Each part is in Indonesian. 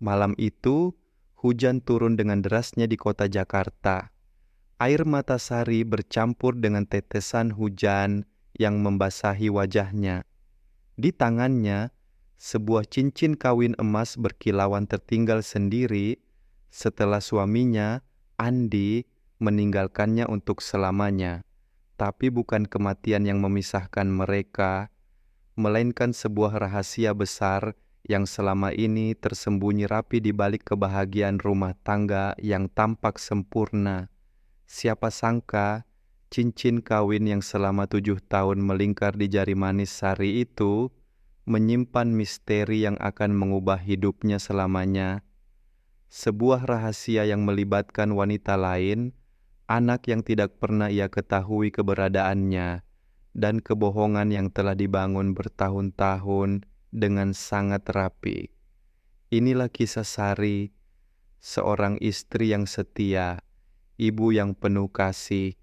Malam itu, hujan turun dengan derasnya di kota Jakarta. Air mata Sari bercampur dengan tetesan hujan yang membasahi wajahnya. Di tangannya, sebuah cincin kawin emas berkilauan tertinggal sendiri setelah suaminya, Andi, meninggalkannya untuk selamanya. Tapi bukan kematian yang memisahkan mereka, melainkan sebuah rahasia besar yang selama ini tersembunyi rapi di balik kebahagiaan rumah tangga yang tampak sempurna. Siapa sangka cincin kawin yang selama 7 tahun melingkar di jari manis Sari itu menyimpan misteri yang akan mengubah hidupnya selamanya. Sebuah rahasia yang melibatkan wanita lain, anak yang tidak pernah ia ketahui keberadaannya, dan kebohongan yang telah dibangun bertahun-tahun dengan sangat rapi. Inilah kisah Sari, seorang istri yang setia, ibu yang penuh kasih,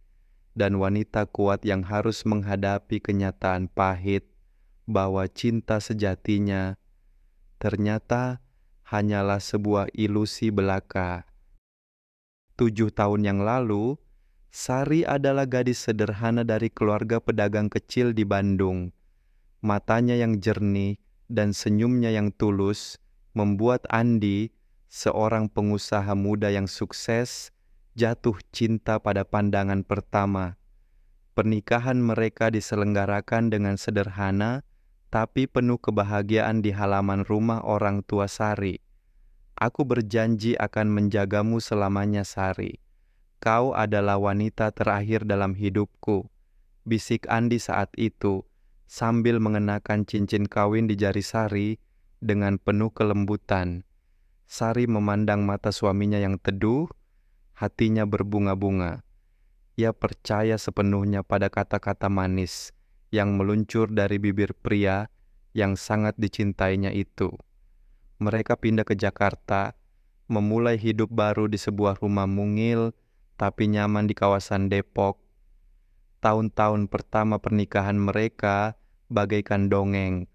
dan wanita kuat yang harus menghadapi kenyataan pahit bahwa cinta sejatinya ternyata hanyalah sebuah ilusi belaka. 7 tahun yang lalu, Sari adalah gadis sederhana dari keluarga pedagang kecil di Bandung. Matanya yang jernih dan senyumnya yang tulus membuat Andi, seorang pengusaha muda yang sukses, jatuh cinta pada pandangan pertama. Pernikahan mereka diselenggarakan dengan sederhana, tapi penuh kebahagiaan di halaman rumah orang tua Sari. Aku berjanji akan menjagamu selamanya, Sari. Kau adalah wanita terakhir dalam hidupku, bisik Andi saat itu, sambil mengenakan cincin kawin di jari Sari dengan penuh kelembutan. Sari memandang mata suaminya yang teduh, hatinya berbunga-bunga. Ia percaya sepenuhnya pada kata-kata manis yang meluncur dari bibir pria yang sangat dicintainya itu. Mereka pindah ke Jakarta, memulai hidup baru di sebuah rumah mungil tapi nyaman di kawasan Depok. Tahun-tahun pertama pernikahan mereka bagaikan dongeng.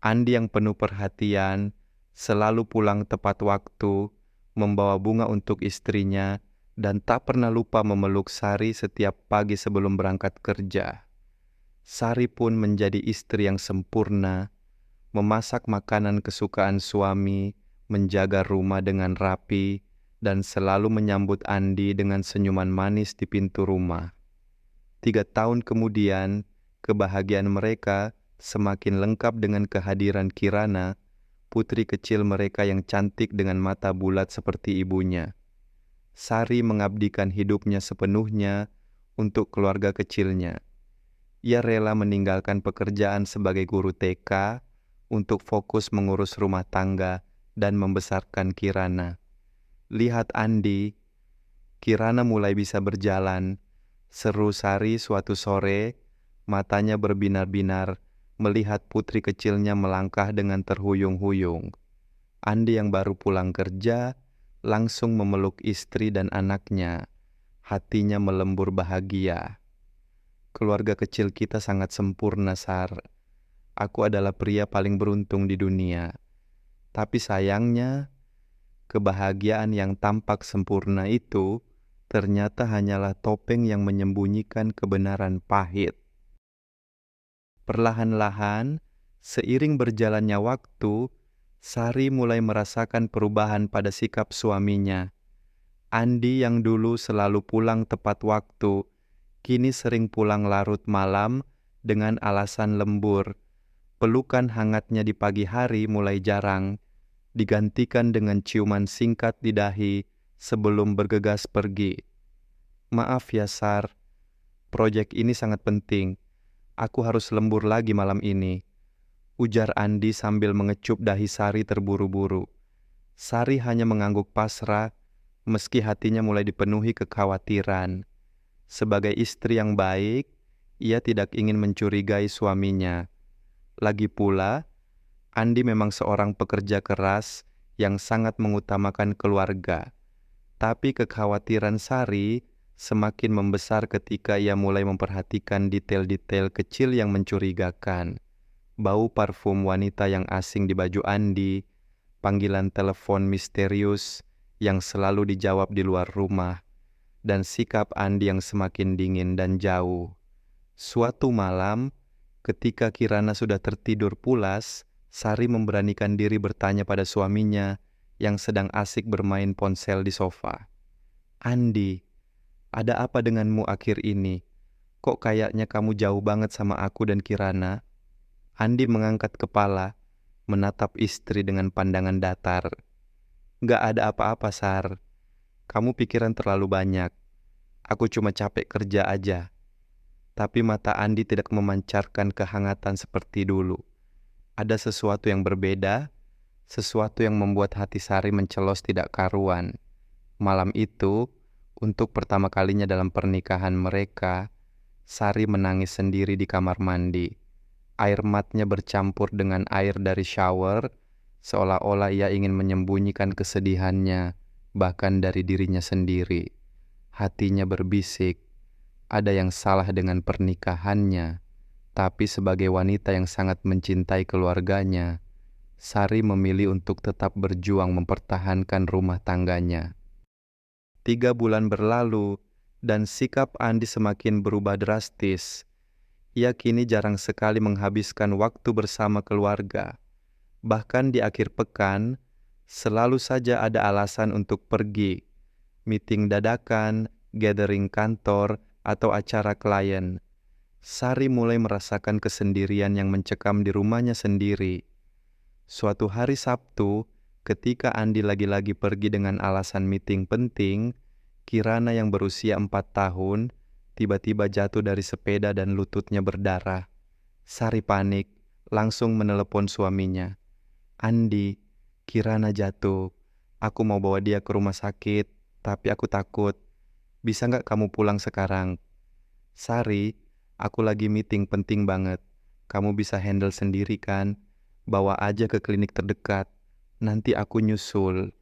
Andi yang penuh perhatian, selalu pulang tepat waktu, membawa bunga untuk istrinya, dan tak pernah lupa memeluk Sari setiap pagi sebelum berangkat kerja. Sari pun menjadi istri yang sempurna, memasak makanan kesukaan suami, menjaga rumah dengan rapi, dan selalu menyambut Andi dengan senyuman manis di pintu rumah. 3 tahun kemudian, kebahagiaan mereka semakin lengkap dengan kehadiran Kirana, putri kecil mereka yang cantik dengan mata bulat seperti ibunya. Sari mengabdikan hidupnya sepenuhnya untuk keluarga kecilnya. Ia rela meninggalkan pekerjaan sebagai guru TK untuk fokus mengurus rumah tangga dan membesarkan Kirana. Lihat Andi, Kirana mulai bisa berjalan, seru Sari suatu sore, matanya berbinar-binar melihat putri kecilnya melangkah dengan terhuyung-huyung. Andi yang baru pulang kerja langsung memeluk istri dan anaknya. Hatinya melembur bahagia. Keluarga kecil kita sangat sempurna, Sar. Aku adalah pria paling beruntung di dunia. Tapi sayangnya, kebahagiaan yang tampak sempurna itu ternyata hanyalah topeng yang menyembunyikan kebenaran pahit. Perlahan-lahan, seiring berjalannya waktu, Sari mulai merasakan perubahan pada sikap suaminya. Andi yang dulu selalu pulang tepat waktu, kini sering pulang larut malam dengan alasan lembur. Pelukan hangatnya di pagi hari mulai jarang, digantikan dengan ciuman singkat di dahi sebelum bergegas pergi. Maaf ya Sar, proyek ini sangat penting. Aku harus lembur lagi malam ini, ujar Andi sambil mengecup dahi Sari terburu-buru. Sari hanya mengangguk pasrah, meski hatinya mulai dipenuhi kekhawatiran. Sebagai istri yang baik, ia tidak ingin mencurigai suaminya. Lagi pula, Andi memang seorang pekerja keras yang sangat mengutamakan keluarga. Tapi kekhawatiran Sari semakin membesar ketika ia mulai memperhatikan detail-detail kecil yang mencurigakan. Bau parfum wanita yang asing di baju Andi, panggilan telepon misterius yang selalu dijawab di luar rumah, dan sikap Andi yang semakin dingin dan jauh. Suatu malam, ketika Kirana sudah tertidur pulas, Sari memberanikan diri bertanya pada suaminya yang sedang asik bermain ponsel di sofa. "Andi, ada apa denganmu akhir ini? Kok kayaknya kamu jauh banget sama aku dan Kirana?" Andi mengangkat kepala, menatap istri dengan pandangan datar. "Gak ada apa-apa, Sar. Kamu pikiran terlalu banyak. Aku cuma capek kerja aja." Tapi mata Andi tidak memancarkan kehangatan seperti dulu. Ada sesuatu yang berbeda, sesuatu yang membuat hati Sari mencelos tidak karuan. Malam itu, untuk pertama kalinya dalam pernikahan mereka, Sari menangis sendiri di kamar mandi. Air matanya bercampur dengan air dari shower, seolah-olah ia ingin menyembunyikan kesedihannya, bahkan dari dirinya sendiri. Hatinya berbisik, ada yang salah dengan pernikahannya, tapi sebagai wanita yang sangat mencintai keluarganya, Sari memilih untuk tetap berjuang mempertahankan rumah tangganya. 3 bulan berlalu, dan sikap Andi semakin berubah drastis. Ia kini jarang sekali menghabiskan waktu bersama keluarga. Bahkan di akhir pekan, selalu saja ada alasan untuk pergi. Meeting dadakan, gathering kantor, atau acara klien. Sari mulai merasakan kesendirian yang mencekam di rumahnya sendiri. Suatu hari Sabtu, ketika Andi lagi-lagi pergi dengan alasan meeting penting, Kirana yang berusia 4 tahun tiba-tiba jatuh dari sepeda dan lututnya berdarah. Sari panik, langsung menelepon suaminya. "Andi, Kirana jatuh. Aku mau bawa dia ke rumah sakit, tapi aku takut. Bisa nggak kamu pulang sekarang?" "Sari, aku lagi meeting penting banget. Kamu bisa handle sendiri kan? Bawa aja ke klinik terdekat. Nanti aku nyusul,"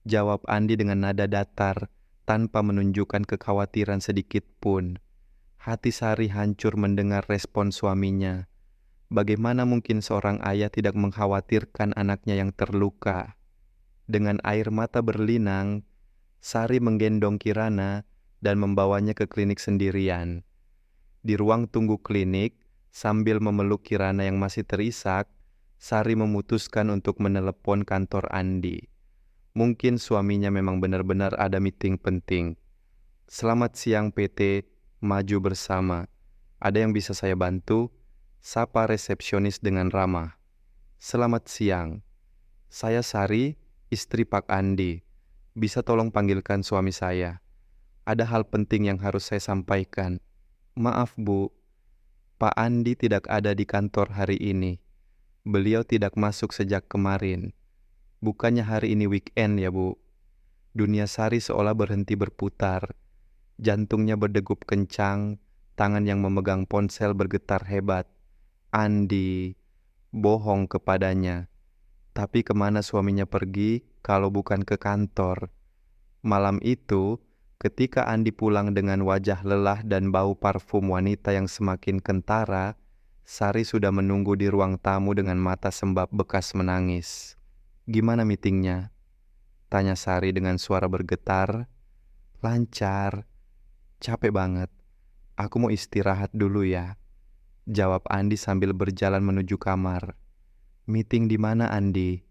jawab Andi dengan nada datar, tanpa menunjukkan kekhawatiran sedikit pun. Hati Sari hancur mendengar respon suaminya. Bagaimana mungkin seorang ayah tidak mengkhawatirkan anaknya yang terluka? Dengan air mata berlinang, Sari menggendong Kirana dan membawanya ke klinik sendirian. Di ruang tunggu klinik, sambil memeluk Kirana yang masih terisak, Sari memutuskan untuk menelepon kantor Andi. Mungkin suaminya memang benar-benar ada meeting penting. "Selamat siang PT Maju Bersama. Ada yang bisa saya bantu?" Sapa resepsionis dengan ramah. "Selamat siang. Saya Sari, istri Pak Andi. Bisa tolong panggilkan suami saya. Ada hal penting yang harus saya sampaikan." "Maaf Bu, Pak Andi tidak ada di kantor hari ini. Beliau tidak masuk sejak kemarin. Bukannya hari ini weekend ya Bu?" Dunia Sari seolah berhenti berputar. Jantungnya berdegup kencang, tangan yang memegang ponsel bergetar hebat. Andi bohong kepadanya. Tapi kemana suaminya pergi kalau bukan ke kantor? Malam itu, ketika Andi pulang dengan wajah lelah dan bau parfum wanita yang semakin kentara, Sari sudah menunggu di ruang tamu dengan mata sembab bekas menangis. "Gimana meetingnya?" tanya Sari dengan suara bergetar. "Lancar. Capek banget. Aku mau istirahat dulu ya," jawab Andi sambil berjalan menuju kamar. "Meeting di mana, Andi?"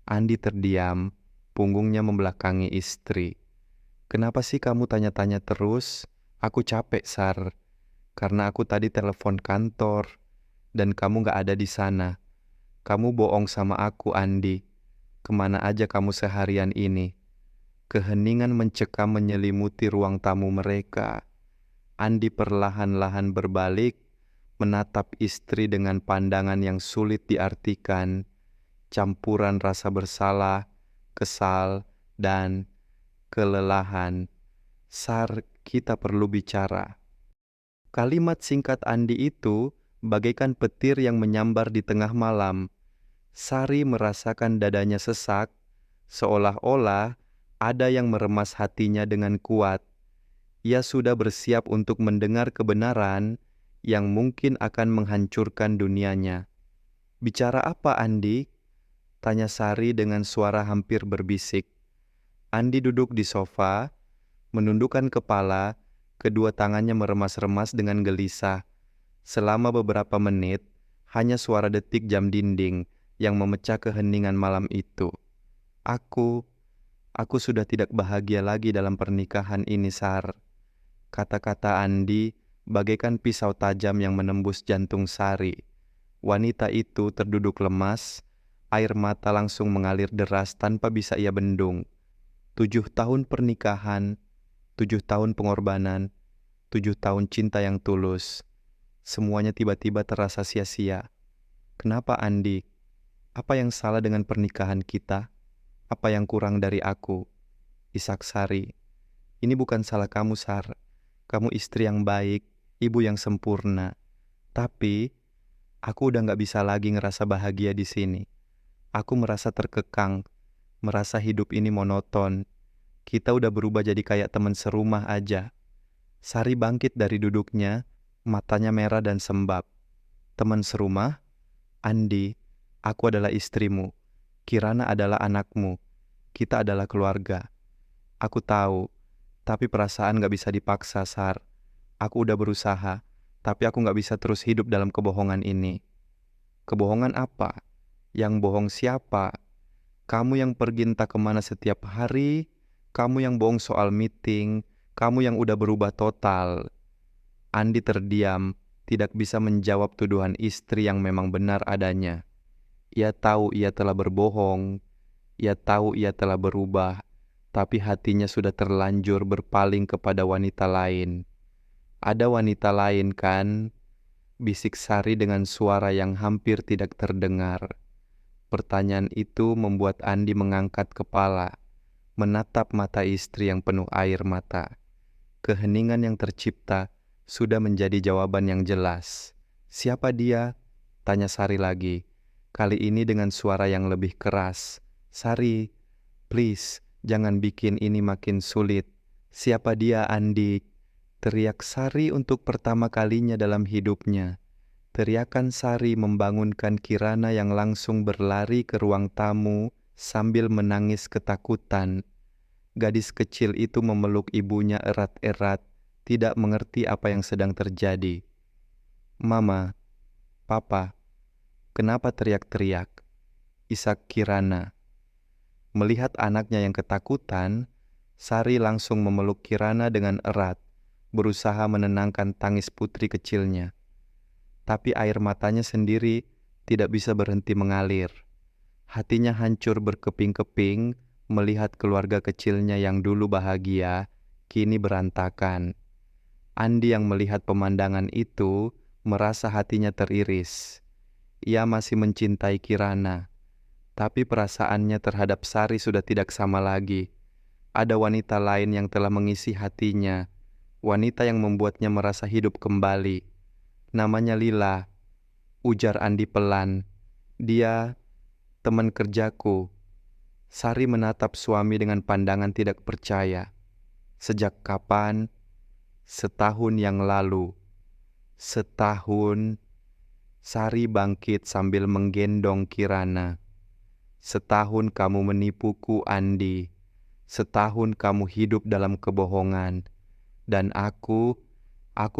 Andi terdiam, punggungnya membelakangi istri. "Kenapa sih kamu tanya-tanya terus? Aku capek, Sar. Karena aku tadi telepon kantor, dan kamu gak ada di sana. Kamu bohong sama aku, Andi. Kemana aja kamu seharian ini?" Keheningan mencekam menyelimuti ruang tamu mereka. Andi perlahan-lahan berbalik, menatap istri dengan pandangan yang sulit diartikan, campuran rasa bersalah, kesal, dan kelelahan. "Sar, kita perlu bicara." Kalimat singkat Andi itu bagaikan petir yang menyambar di tengah malam. Sari merasakan dadanya sesak, seolah-olah ada yang meremas hatinya dengan kuat. Ia sudah bersiap untuk mendengar kebenaran yang mungkin akan menghancurkan dunianya. "Bicara apa, Andi?" Tanya Sari dengan suara hampir berbisik. Andi duduk di sofa, menundukkan kepala, kedua tangannya meremas-remas dengan gelisah. Selama beberapa menit, hanya suara detik jam dinding yang memecah keheningan malam itu. Aku sudah tidak bahagia lagi dalam pernikahan ini, Sar. Kata-kata Andi bagaikan pisau tajam yang menembus jantung Sari. Wanita itu terduduk lemas, air mata langsung mengalir deras tanpa bisa ia bendung. 7 tahun pernikahan, 7 tahun pengorbanan, 7 tahun cinta yang tulus. Semuanya tiba-tiba terasa sia-sia. Kenapa, Andi? Apa yang salah dengan pernikahan kita? Apa yang kurang dari aku? Ishak Sari. Ini bukan salah kamu, Sar. Kamu istri yang baik, ibu yang sempurna. Tapi, aku udah gak bisa lagi ngerasa bahagia di sini. Aku merasa terkekang, merasa hidup ini monoton. Kita udah berubah jadi kayak teman serumah aja. Sari bangkit dari duduknya, matanya merah dan sembab. Teman serumah? Andi, aku adalah istrimu. Kirana adalah anakmu. Kita adalah keluarga. Aku tahu, tapi perasaan gak bisa dipaksa, Sar. Aku udah berusaha, tapi aku gak bisa terus hidup dalam kebohongan ini. Kebohongan apa? Yang bohong siapa? Kamu yang pergi entah kemana setiap hari, kamu yang bohong soal meeting, kamu yang udah berubah total. Andi terdiam, tidak bisa menjawab tuduhan istri yang memang benar adanya. Ia tahu ia telah berbohong, ia tahu ia telah berubah, tapi hatinya sudah terlanjur berpaling kepada wanita lain. Ada wanita lain kan? Bisik Sari dengan suara yang hampir tidak terdengar. Pertanyaan itu membuat Andi mengangkat kepala, menatap mata istri yang penuh air mata. Keheningan yang tercipta sudah menjadi jawaban yang jelas. Siapa dia? Tanya Sari lagi. Kali ini dengan suara yang lebih keras. Sari, please, jangan bikin ini makin sulit. Siapa dia, Andi? Teriak Sari untuk pertama kalinya dalam hidupnya. Teriakan Sari membangunkan Kirana yang langsung berlari ke ruang tamu sambil menangis ketakutan. Gadis kecil itu memeluk ibunya erat-erat, tidak mengerti apa yang sedang terjadi. Mama, Papa, kenapa teriak-teriak? Isak Kirana. Melihat anaknya yang ketakutan, Sari langsung memeluk Kirana dengan erat, berusaha menenangkan tangis putri kecilnya. Tapi air matanya sendiri tidak bisa berhenti mengalir. Hatinya hancur berkeping-keping melihat keluarga kecilnya yang dulu bahagia, kini berantakan. Andi yang melihat pemandangan itu merasa hatinya teriris. Ia masih mencintai Kirana, tapi perasaannya terhadap Sari sudah tidak sama lagi. Ada wanita lain yang telah mengisi hatinya, wanita yang membuatnya merasa hidup kembali. Namanya Lila, ujar Andi pelan. Dia teman kerjaku. Sari menatap suami dengan pandangan tidak percaya. Sejak kapan? Setahun yang lalu. Setahun. Sari bangkit sambil menggendong Kirana. Setahun kamu menipuku, Andi. Setahun kamu hidup dalam kebohongan. Dan aku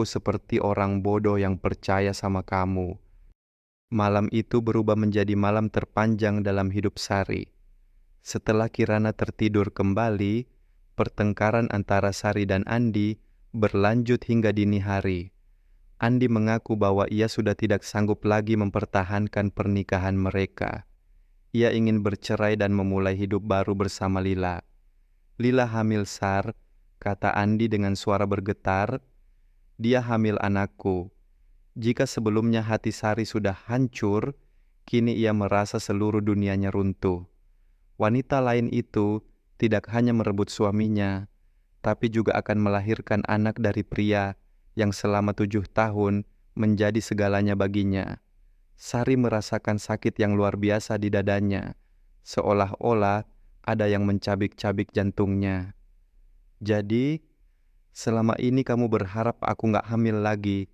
seperti orang bodoh yang percaya sama kamu. Malam itu berubah menjadi malam terpanjang dalam hidup Sari. Setelah Kirana tertidur kembali, pertengkaran antara Sari dan Andi berlanjut hingga dini hari. Andi mengaku bahwa ia sudah tidak sanggup lagi mempertahankan pernikahan mereka. Ia ingin bercerai dan memulai hidup baru bersama Lila. Lila hamil, Sar, kata Andi dengan suara bergetar. Dia hamil anakku. Jika sebelumnya hati Sari sudah hancur, kini ia merasa seluruh dunianya runtuh. Wanita lain itu tidak hanya merebut suaminya, tapi juga akan melahirkan anak dari pria yang selama 7 tahun menjadi segalanya baginya. Sari merasakan sakit yang luar biasa di dadanya, seolah-olah ada yang mencabik-cabik jantungnya. Jadi, selama ini kamu berharap aku gak hamil lagi,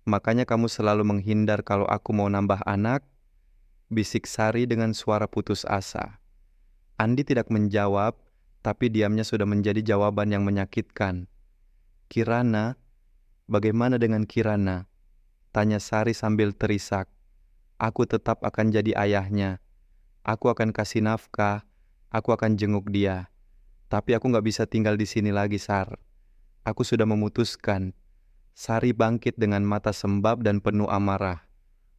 makanya kamu selalu menghindar kalau aku mau nambah anak. bisik Sari dengan suara putus asa. Andi tidak menjawab, tapi diamnya sudah menjadi jawaban yang menyakitkan. Kirana, bagaimana dengan Kirana? Tanya Sari sambil terisak. Aku tetap akan jadi ayahnya. Aku akan kasih nafkah. Aku akan jenguk dia. Tapi aku gak bisa tinggal di sini lagi, Sar. Aku sudah memutuskan. Sari bangkit dengan mata sembab dan penuh amarah.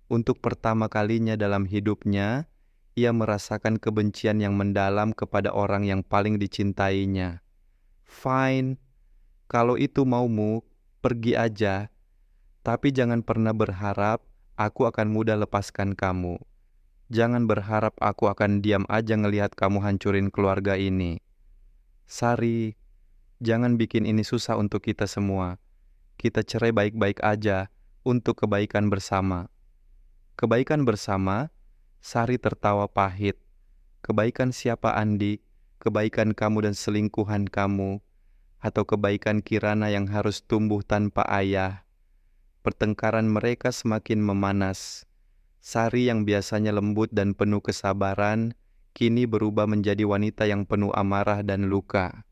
Untuk pertama kalinya dalam hidupnya, ia merasakan kebencian yang mendalam kepada orang yang paling dicintainya. Fine, kalau itu maumu, pergi aja. Tapi jangan pernah berharap aku akan mudah lepaskan kamu. Jangan berharap aku akan diam aja ngelihat kamu hancurin keluarga ini. Sari, jangan bikin ini susah untuk kita semua. Kita cerai baik-baik aja untuk kebaikan bersama. Kebaikan bersama, Sari tertawa pahit. Kebaikan siapa, Andi? Kebaikan kamu dan selingkuhan kamu? Atau kebaikan Kirana yang harus tumbuh tanpa ayah? Pertengkaran mereka semakin memanas. Sari yang biasanya lembut dan penuh kesabaran, kini berubah menjadi wanita yang penuh amarah dan luka.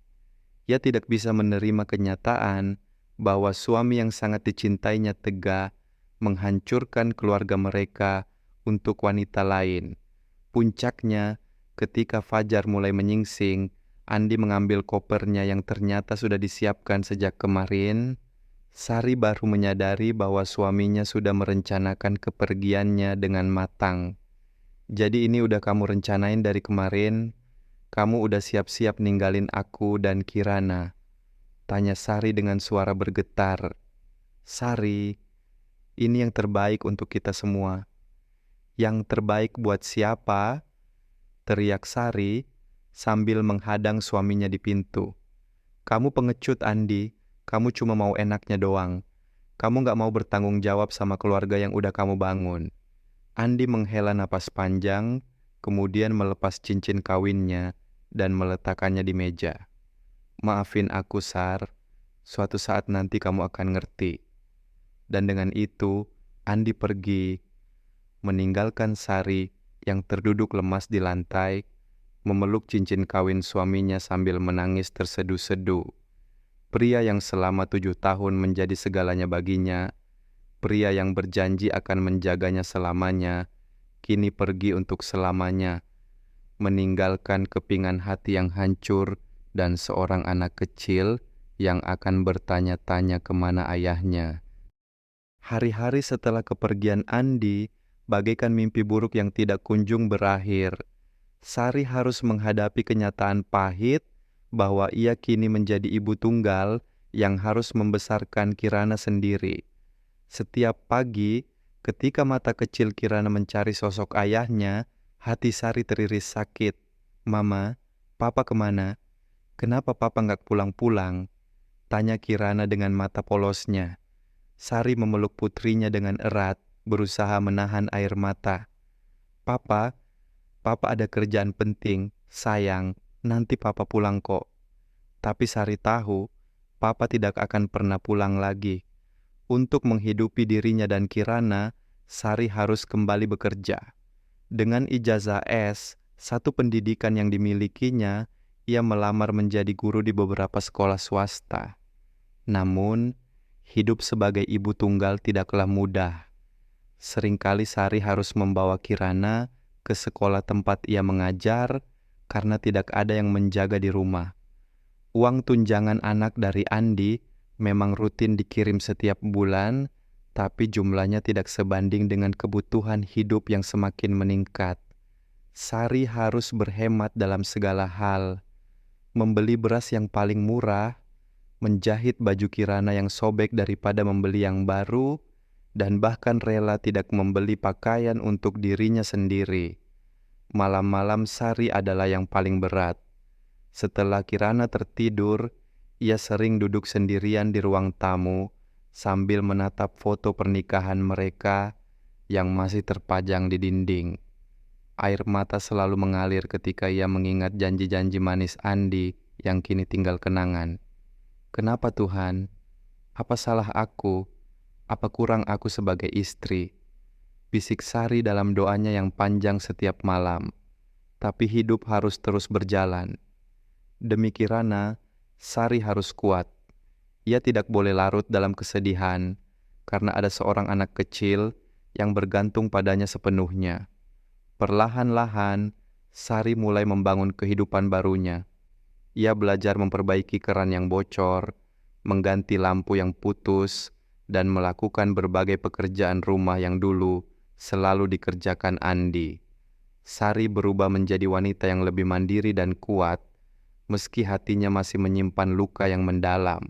Ia tidak bisa menerima kenyataan bahwa suami yang sangat dicintainya tega menghancurkan keluarga mereka untuk wanita lain. Puncaknya, ketika fajar mulai menyingsing, Andi mengambil kopernya yang ternyata sudah disiapkan sejak kemarin. Sari baru menyadari bahwa suaminya sudah merencanakan kepergiannya dengan matang. Jadi ini udah kamu rencanain dari kemarin? Kamu udah siap-siap ninggalin aku dan Kirana? Tanya Sari dengan suara bergetar. Sari, ini yang terbaik untuk kita semua. Yang terbaik buat siapa? Teriak Sari sambil menghadang suaminya di pintu. Kamu pengecut, Andi. Kamu cuma mau enaknya doang. Kamu gak mau bertanggung jawab sama keluarga yang udah kamu bangun. Andi menghela napas panjang, kemudian melepas cincin kawinnya dan meletakkannya di meja. Maafin aku, Sar. Suatu saat nanti kamu akan ngerti. Dan dengan itu, Andi pergi, meninggalkan Sari yang terduduk lemas di lantai, memeluk cincin kawin suaminya sambil menangis terseduh-seduh. Pria yang selama 7 tahun menjadi segalanya baginya, pria yang berjanji akan menjaganya selamanya, kini pergi untuk selamanya, meninggalkan kepingan hati yang hancur dan seorang anak kecil yang akan bertanya-tanya kemana ayahnya. Hari-hari setelah kepergian Andi, bagaikan mimpi buruk yang tidak kunjung berakhir. Sari harus menghadapi kenyataan pahit bahwa ia kini menjadi ibu tunggal yang harus membesarkan Kirana sendiri. Setiap pagi, ketika mata kecil Kirana mencari sosok ayahnya, hati Sari teriris sakit. Mama, Papa kemana? Kenapa Papa nggak pulang-pulang? Tanya Kirana dengan mata polosnya. Sari memeluk putrinya dengan erat, berusaha menahan air mata. Papa ada kerjaan penting, sayang, nanti Papa pulang kok. Tapi Sari tahu, Papa tidak akan pernah pulang lagi. Untuk menghidupi dirinya dan Kirana, Sari harus kembali bekerja. Dengan ijazah S, satu pendidikan yang dimilikinya, ia melamar menjadi guru di beberapa sekolah swasta. Namun, hidup sebagai ibu tunggal tidaklah mudah. Seringkali Sari harus membawa Kirana ke sekolah tempat ia mengajar karena tidak ada yang menjaga di rumah. Uang tunjangan anak dari Andi memang rutin dikirim setiap bulan, tapi jumlahnya tidak sebanding dengan kebutuhan hidup yang semakin meningkat. Sari harus berhemat dalam segala hal, membeli beras yang paling murah, menjahit baju Kirana yang sobek daripada membeli yang baru, dan bahkan rela tidak membeli pakaian untuk dirinya sendiri. Malam-malam Sari adalah yang paling berat. Setelah Kirana tertidur, ia sering duduk sendirian di ruang tamu sambil menatap foto pernikahan mereka yang masih terpajang di dinding. Air mata selalu mengalir ketika ia mengingat janji-janji manis Andi yang kini tinggal kenangan. Kenapa Tuhan? Apa salah aku? Apa kurang aku sebagai istri? bisik Sari dalam doanya yang panjang setiap malam. Tapi hidup harus terus berjalan. Demi Kirana, Sari harus kuat. Ia tidak boleh larut dalam kesedihan, karena ada seorang anak kecil yang bergantung padanya sepenuhnya. Perlahan-lahan, Sari mulai membangun kehidupan barunya. Ia belajar memperbaiki keran yang bocor, mengganti lampu yang putus, dan melakukan berbagai pekerjaan rumah yang dulu selalu dikerjakan Andi. Sari berubah menjadi wanita yang lebih mandiri dan kuat, meski hatinya masih menyimpan luka yang mendalam.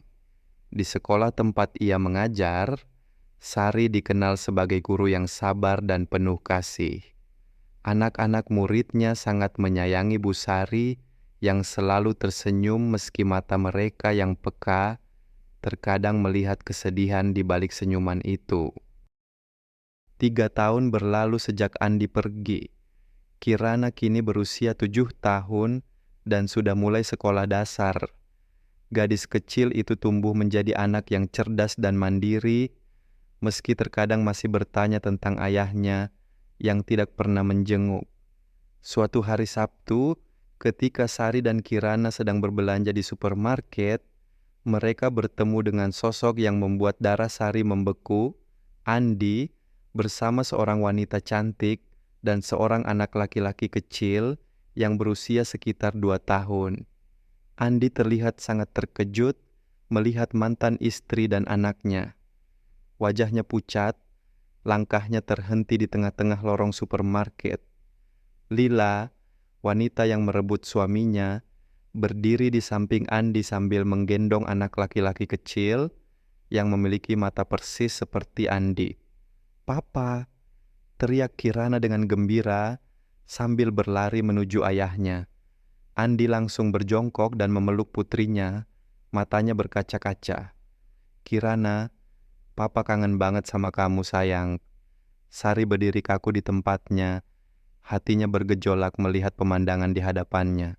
Di sekolah tempat ia mengajar, Sari dikenal sebagai guru yang sabar dan penuh kasih. Anak-anak muridnya sangat menyayangi Bu Sari yang selalu tersenyum meski mata mereka yang peka terkadang melihat kesedihan di balik senyuman itu. 3 tahun berlalu sejak Andi pergi. Kirana kini berusia 7 tahun dan sudah mulai sekolah dasar. Gadis kecil itu tumbuh menjadi anak yang cerdas dan mandiri, meski terkadang masih bertanya tentang ayahnya yang tidak pernah menjenguk. Suatu hari Sabtu, ketika Sari dan Kirana sedang berbelanja di supermarket, mereka bertemu dengan sosok yang membuat darah Sari membeku, Andi, bersama seorang wanita cantik dan seorang anak laki-laki kecil yang berusia sekitar 2 tahun. Andi terlihat sangat terkejut melihat mantan istri dan anaknya. Wajahnya pucat, langkahnya terhenti di tengah-tengah lorong supermarket. Lila, wanita yang merebut suaminya, berdiri di samping Andi sambil menggendong anak laki-laki kecil yang memiliki mata persis seperti Andi. "Papa!" teriak Kirana dengan gembira sambil berlari menuju ayahnya. Andi langsung berjongkok dan memeluk putrinya, matanya berkaca-kaca. "Kirana, Papa kangen banget sama kamu sayang." Sari berdiri kaku di tempatnya, hatinya bergejolak melihat pemandangan di hadapannya.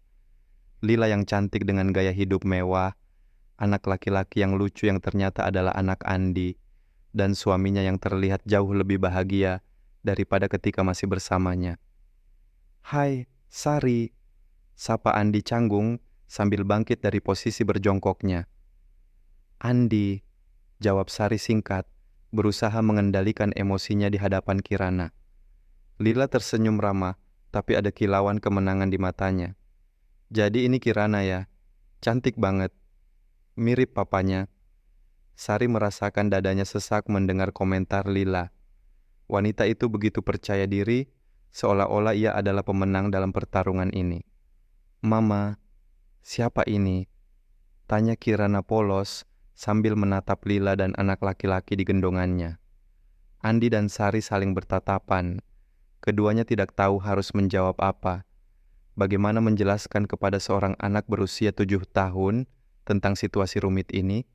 Lila yang cantik dengan gaya hidup mewah, anak laki-laki yang lucu yang ternyata adalah anak Andi, dan suaminya yang terlihat jauh lebih bahagia daripada ketika masih bersamanya. "Hai, Sari," sapa Andi canggung sambil bangkit dari posisi berjongkoknya. "Andi," jawab Sari singkat, berusaha mengendalikan emosinya di hadapan Kirana. Lila tersenyum ramah, tapi ada kilauan kemenangan di matanya. "Jadi ini Kirana ya? Cantik banget. Mirip papanya." Sari merasakan dadanya sesak mendengar komentar Lila. Wanita itu begitu percaya diri, seolah-olah ia adalah pemenang dalam pertarungan ini. "Mama, siapa ini?" tanya Kirana polos sambil menatap Lila dan anak laki-laki di gendongannya. Andi dan Sari saling bertatapan. Keduanya tidak tahu harus menjawab apa. Bagaimana menjelaskan kepada seorang anak berusia 7 tahun tentang situasi rumit ini?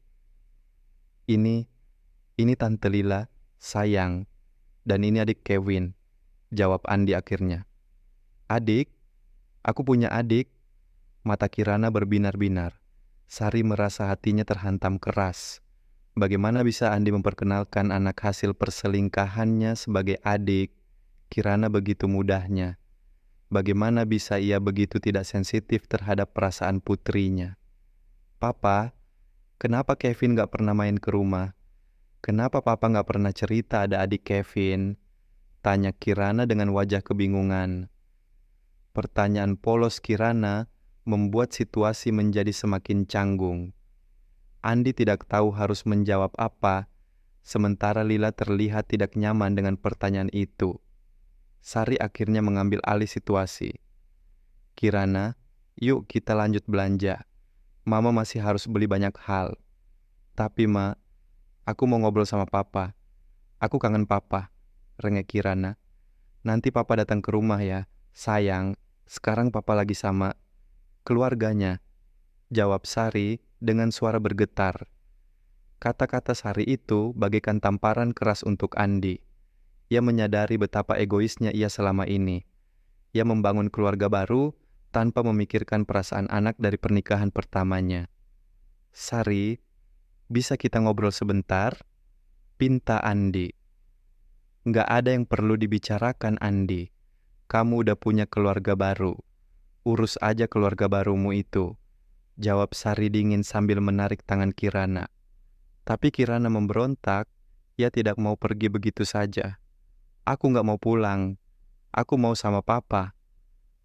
Ini Tante Lila, sayang, dan ini adik Kevin," jawab Andi akhirnya. "Adik? Aku punya adik." Mata Kirana berbinar-binar. Sari merasa hatinya terhantam keras. Bagaimana bisa Andi memperkenalkan anak hasil perselingkahannya sebagai adik Kirana begitu mudahnya? Bagaimana bisa ia begitu tidak sensitif terhadap perasaan putrinya? "Papa, kenapa Kevin gak pernah main ke rumah? Kenapa Papa gak pernah cerita ada adik Kevin?" tanya Kirana dengan wajah kebingungan. Pertanyaan polos Kirana membuat situasi menjadi semakin canggung. Andi tidak tahu harus menjawab apa, sementara Lila terlihat tidak nyaman dengan pertanyaan itu. Sari akhirnya mengambil alih situasi. "Kirana, yuk kita lanjut belanja. Mama masih harus beli banyak hal." "Tapi Ma, aku mau ngobrol sama Papa. Aku kangen Papa," rengek Kirana. "Nanti Papa datang ke rumah ya, sayang. Sekarang Papa lagi sama keluarganya," jawab Sari dengan suara bergetar. Kata-kata Sari itu bagaikan tamparan keras untuk Andi. Ia menyadari betapa egoisnya ia selama ini. Ia membangun keluarga baru tanpa memikirkan perasaan anak dari pernikahan pertamanya. "Sari, bisa kita ngobrol sebentar?" pinta Andi. Nggak ada yang perlu dibicarakan, Andi. Kamu udah punya keluarga baru. Urus aja keluarga barumu itu, jawab Sari dingin sambil menarik tangan Kirana. Tapi Kirana memberontak, ia tidak mau pergi begitu saja. Aku nggak mau pulang, aku mau sama papa.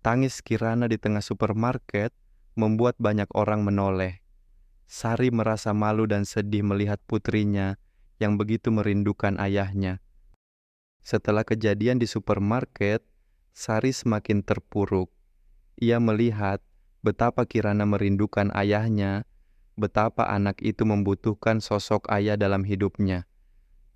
Tangis Kirana di tengah supermarket membuat banyak orang menoleh. Sari merasa malu dan sedih melihat putrinya yang begitu merindukan ayahnya. Setelah kejadian di supermarket, Sari semakin terpuruk. Ia melihat betapa Kirana merindukan ayahnya, betapa anak itu membutuhkan sosok ayah dalam hidupnya.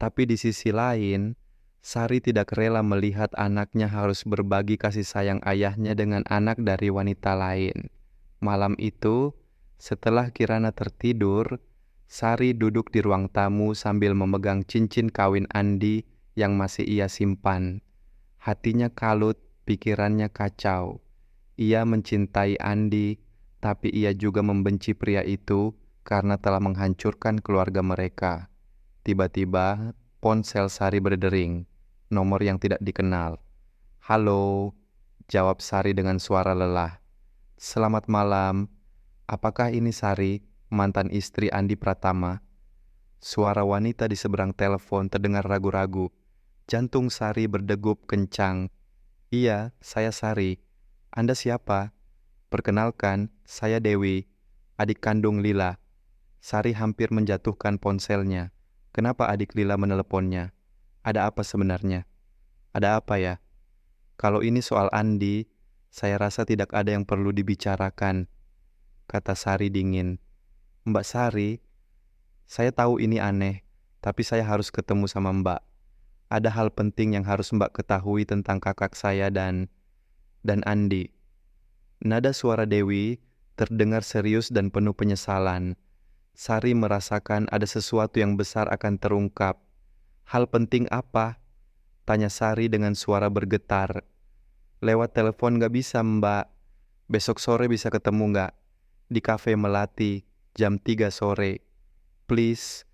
Tapi di sisi lain, Sari tidak rela melihat anaknya harus berbagi kasih sayang ayahnya dengan anak dari wanita lain. Malam itu, setelah Kirana tertidur, Sari duduk di ruang tamu sambil memegang cincin kawin Andi yang masih ia simpan. Hatinya kalut, pikirannya kacau. Ia mencintai Andi, tapi ia juga membenci pria itu karena telah menghancurkan keluarga mereka. Tiba-tiba, ponsel Sari berdering, nomor yang tidak dikenal. "Halo," jawab Sari dengan suara lelah. "Selamat malam. Apakah ini Sari, mantan istri Andi Pratama?" Suara wanita di seberang telepon terdengar ragu-ragu. Jantung Sari berdegup kencang. "Iya, saya Sari. Anda siapa?" "Perkenalkan, saya Dewi, adik kandung Lila." Sari hampir menjatuhkan ponselnya. Kenapa adik Lila meneleponnya? Ada apa sebenarnya? Ada apa ya? Kalau ini soal Andi, saya rasa tidak ada yang perlu dibicarakan, kata Sari dingin. "Mbak Sari, saya tahu ini aneh, tapi saya harus ketemu sama Mbak. Ada hal penting yang harus Mbak ketahui tentang kakak saya dan Andi." Nada suara Dewi terdengar serius dan penuh penyesalan. Sari merasakan ada sesuatu yang besar akan terungkap. "Hal penting apa?" tanya Sari dengan suara bergetar. "Lewat telepon gak bisa, Mbak. Besok sore bisa ketemu gak? Di kafe Melati, jam 3 sore. Please,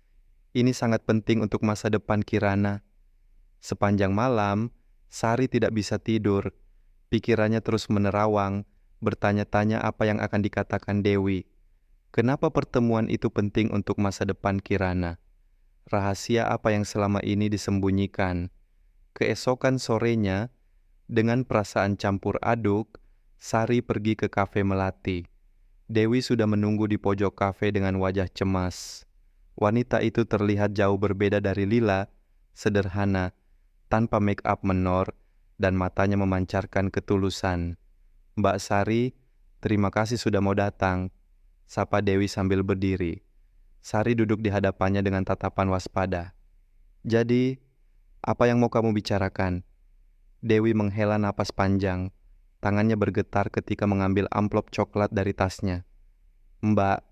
ini sangat penting untuk masa depan Kirana." Sepanjang malam, Sari tidak bisa tidur. Pikirannya terus menerawang, bertanya-tanya apa yang akan dikatakan Dewi. Kenapa pertemuan itu penting untuk masa depan Kirana? Rahasia apa yang selama ini disembunyikan? Keesokan sorenya, dengan perasaan campur aduk, Sari pergi ke kafe Melati. Dewi sudah menunggu di pojok kafe dengan wajah cemas. Wanita itu terlihat jauh berbeda dari Lila, sederhana, tanpa make up menor, dan matanya memancarkan ketulusan. "Mbak Sari, terima kasih sudah mau datang," sapa Dewi sambil berdiri. Sari duduk di hadapannya dengan tatapan waspada. "Jadi, apa yang mau kamu bicarakan?" Dewi menghela napas panjang. Tangannya bergetar ketika mengambil amplop coklat dari tasnya. "Mbak,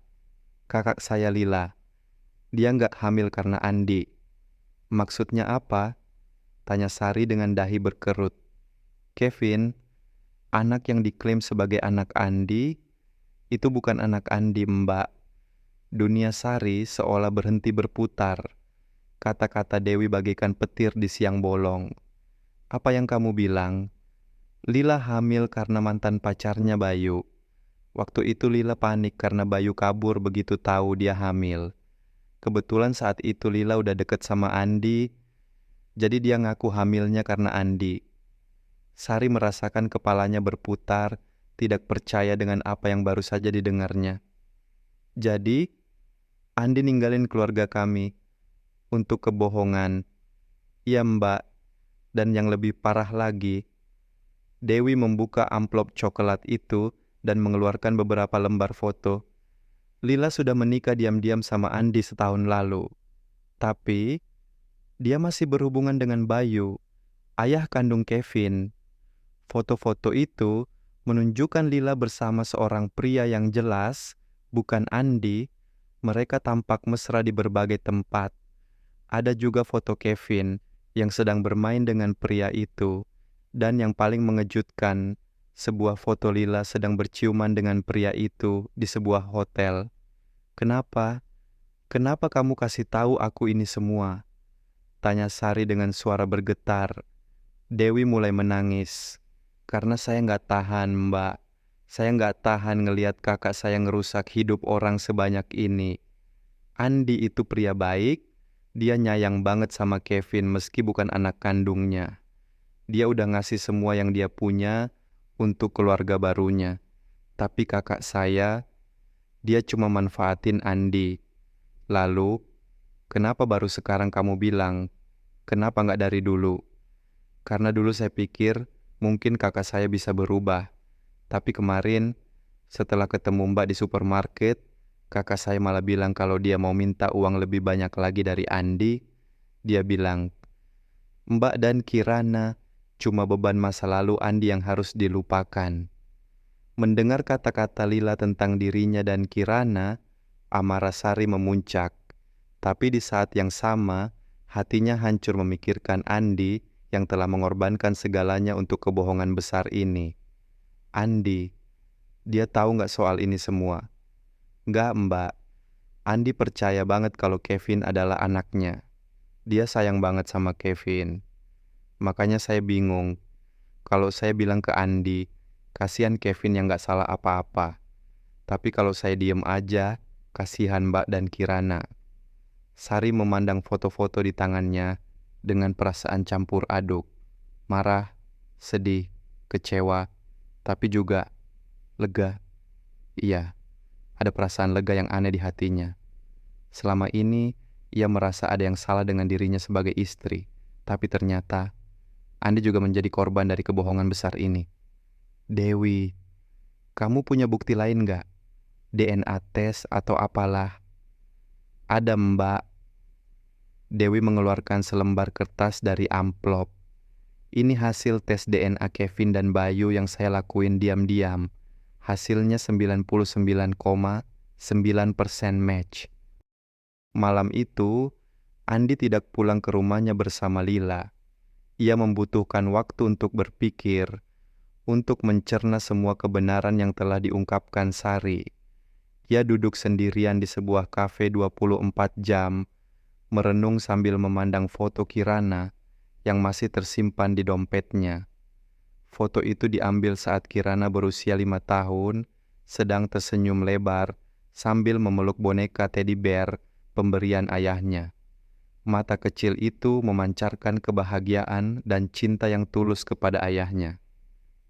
kakak saya Lila. Dia nggak hamil karena Andi." "Maksudnya apa?" tanya Sari dengan dahi berkerut. "Kevin, anak yang diklaim sebagai anak Andi, itu bukan anak Andi, Mbak." Dunia Sari seolah berhenti berputar. Kata-kata Dewi bagaikan petir di siang bolong. "Apa yang kamu bilang?" "Lila hamil karena mantan pacarnya Bayu. Waktu itu Lila panik karena Bayu kabur begitu tahu dia hamil. Kebetulan saat itu Lila udah deket sama Andi, jadi dia ngaku hamilnya karena Andi." Sari merasakan kepalanya berputar, tidak percaya dengan apa yang baru saja didengarnya. "Jadi, Andi ninggalin keluarga kami untuk kebohongan." "Iya, Mbak, dan yang lebih parah lagi." Dewi membuka amplop coklat itu dan mengeluarkan beberapa lembar foto. "Lila sudah menikah diam-diam sama Andi setahun lalu. Tapi, dia masih berhubungan dengan Bayu, ayah kandung Kevin. Foto-foto itu menunjukkan Lila bersama seorang pria yang jelas, bukan Andi. Mereka tampak mesra di berbagai tempat. Ada juga foto Kevin yang sedang bermain dengan pria itu. Dan yang paling mengejutkan, sebuah foto Lila sedang berciuman dengan pria itu di sebuah hotel. Kenapa? Kenapa kamu kasih tahu aku ini semua?" Tanya Sari dengan suara bergetar. Dewi mulai menangis. Karena saya nggak tahan, Mbak. Saya nggak tahan ngelihat kakak saya ngerusak hidup orang sebanyak ini. Andi itu pria baik, dia nyayang banget sama Kevin meski bukan anak kandungnya. Dia udah ngasih semua yang dia punya untuk keluarga barunya. Tapi kakak saya, dia cuma manfaatin Andi. Lalu, kenapa baru sekarang kamu bilang? Kenapa nggak dari dulu? Karena dulu saya pikir mungkin kakak saya bisa berubah. Tapi kemarin, setelah ketemu Mbak di supermarket, kakak saya malah bilang kalau dia mau minta uang lebih banyak lagi dari Andi. Dia bilang, Mbak dan Kirana cuma beban masa lalu Andi yang harus dilupakan. Mendengar kata-kata Lila tentang dirinya dan Kirana, amarah Sari memuncak. Tapi di saat yang sama, hatinya hancur memikirkan Andi yang telah mengorbankan segalanya untuk kebohongan besar ini. Andi, dia tahu nggak soal ini semua? Nggak, Mbak. Andi percaya banget kalau Kevin adalah anaknya. Dia sayang banget sama Kevin. Makanya saya bingung. Kalau saya bilang ke Andi, kasihan Kevin yang nggak salah apa-apa. Tapi kalau saya diem aja, kasihan Mbak dan Kirana. Sari memandang foto-foto di tangannya dengan perasaan campur aduk. Marah, sedih, kecewa, tapi juga lega. Iya, ada perasaan lega yang aneh di hatinya. Selama ini, ia merasa ada yang salah dengan dirinya sebagai istri. Tapi ternyata, Andi juga menjadi korban dari kebohongan besar ini. Dewi, kamu punya bukti lain nggak? DNA tes atau apalah? Ada, Mbak. Dewi mengeluarkan selembar kertas dari amplop. Ini hasil tes DNA Kevin dan Bayu yang saya lakuin diam-diam. Hasilnya 99,9% match. Malam itu, Andi tidak pulang ke rumahnya bersama Lila. Ia membutuhkan waktu untuk berpikir, untuk mencerna semua kebenaran yang telah diungkapkan Sari. Ia duduk sendirian di sebuah kafe 24 jam, merenung sambil memandang foto Kirana yang masih tersimpan di dompetnya. Foto itu diambil saat Kirana berusia 5 tahun, sedang tersenyum lebar sambil memeluk boneka teddy bear pemberian ayahnya. Mata kecil itu memancarkan kebahagiaan dan cinta yang tulus kepada ayahnya.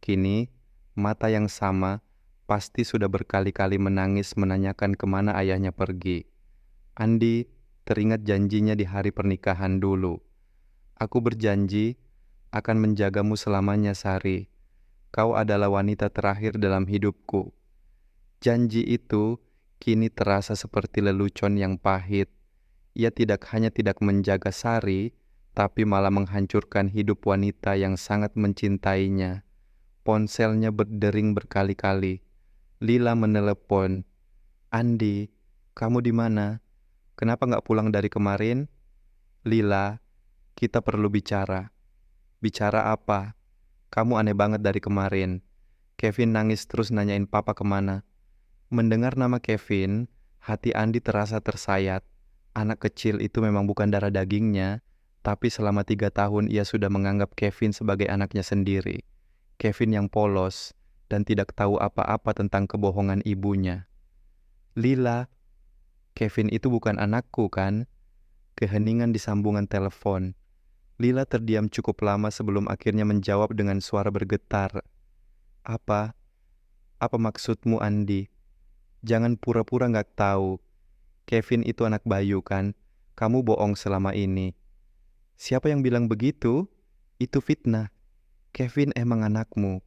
Kini, mata yang sama pasti sudah berkali-kali menangis menanyakan kemana ayahnya pergi. Andi teringat janjinya di hari pernikahan dulu. Aku berjanji akan menjagamu selamanya, Sari. Kau adalah wanita terakhir dalam hidupku. Janji itu kini terasa seperti lelucon yang pahit. Ia tidak hanya tidak menjaga Sari, tapi malah menghancurkan hidup wanita yang sangat mencintainya. Ponselnya berdering berkali-kali. Lila menelepon. Andi, kamu di mana? Kenapa nggak pulang dari kemarin? Lila, kita perlu bicara. Bicara apa? Kamu aneh banget dari kemarin. Kevin nangis terus nanyain papa kemana. Mendengar nama Kevin, hati Andi terasa tersayat. Anak kecil itu memang bukan darah dagingnya, tapi selama 3 tahun ia sudah menganggap Kevin sebagai anaknya sendiri. Kevin yang polos dan tidak tahu apa-apa tentang kebohongan ibunya. Lila, Kevin itu bukan anakku kan? Keheningan di sambungan telepon. Lila terdiam cukup lama sebelum akhirnya menjawab dengan suara bergetar. Apa? Apa maksudmu, Andi? Jangan pura-pura nggak tahu. Kevin itu anak Bayu kan? Kamu bohong selama ini. Siapa yang bilang begitu? Itu fitnah. Kevin emang anakmu.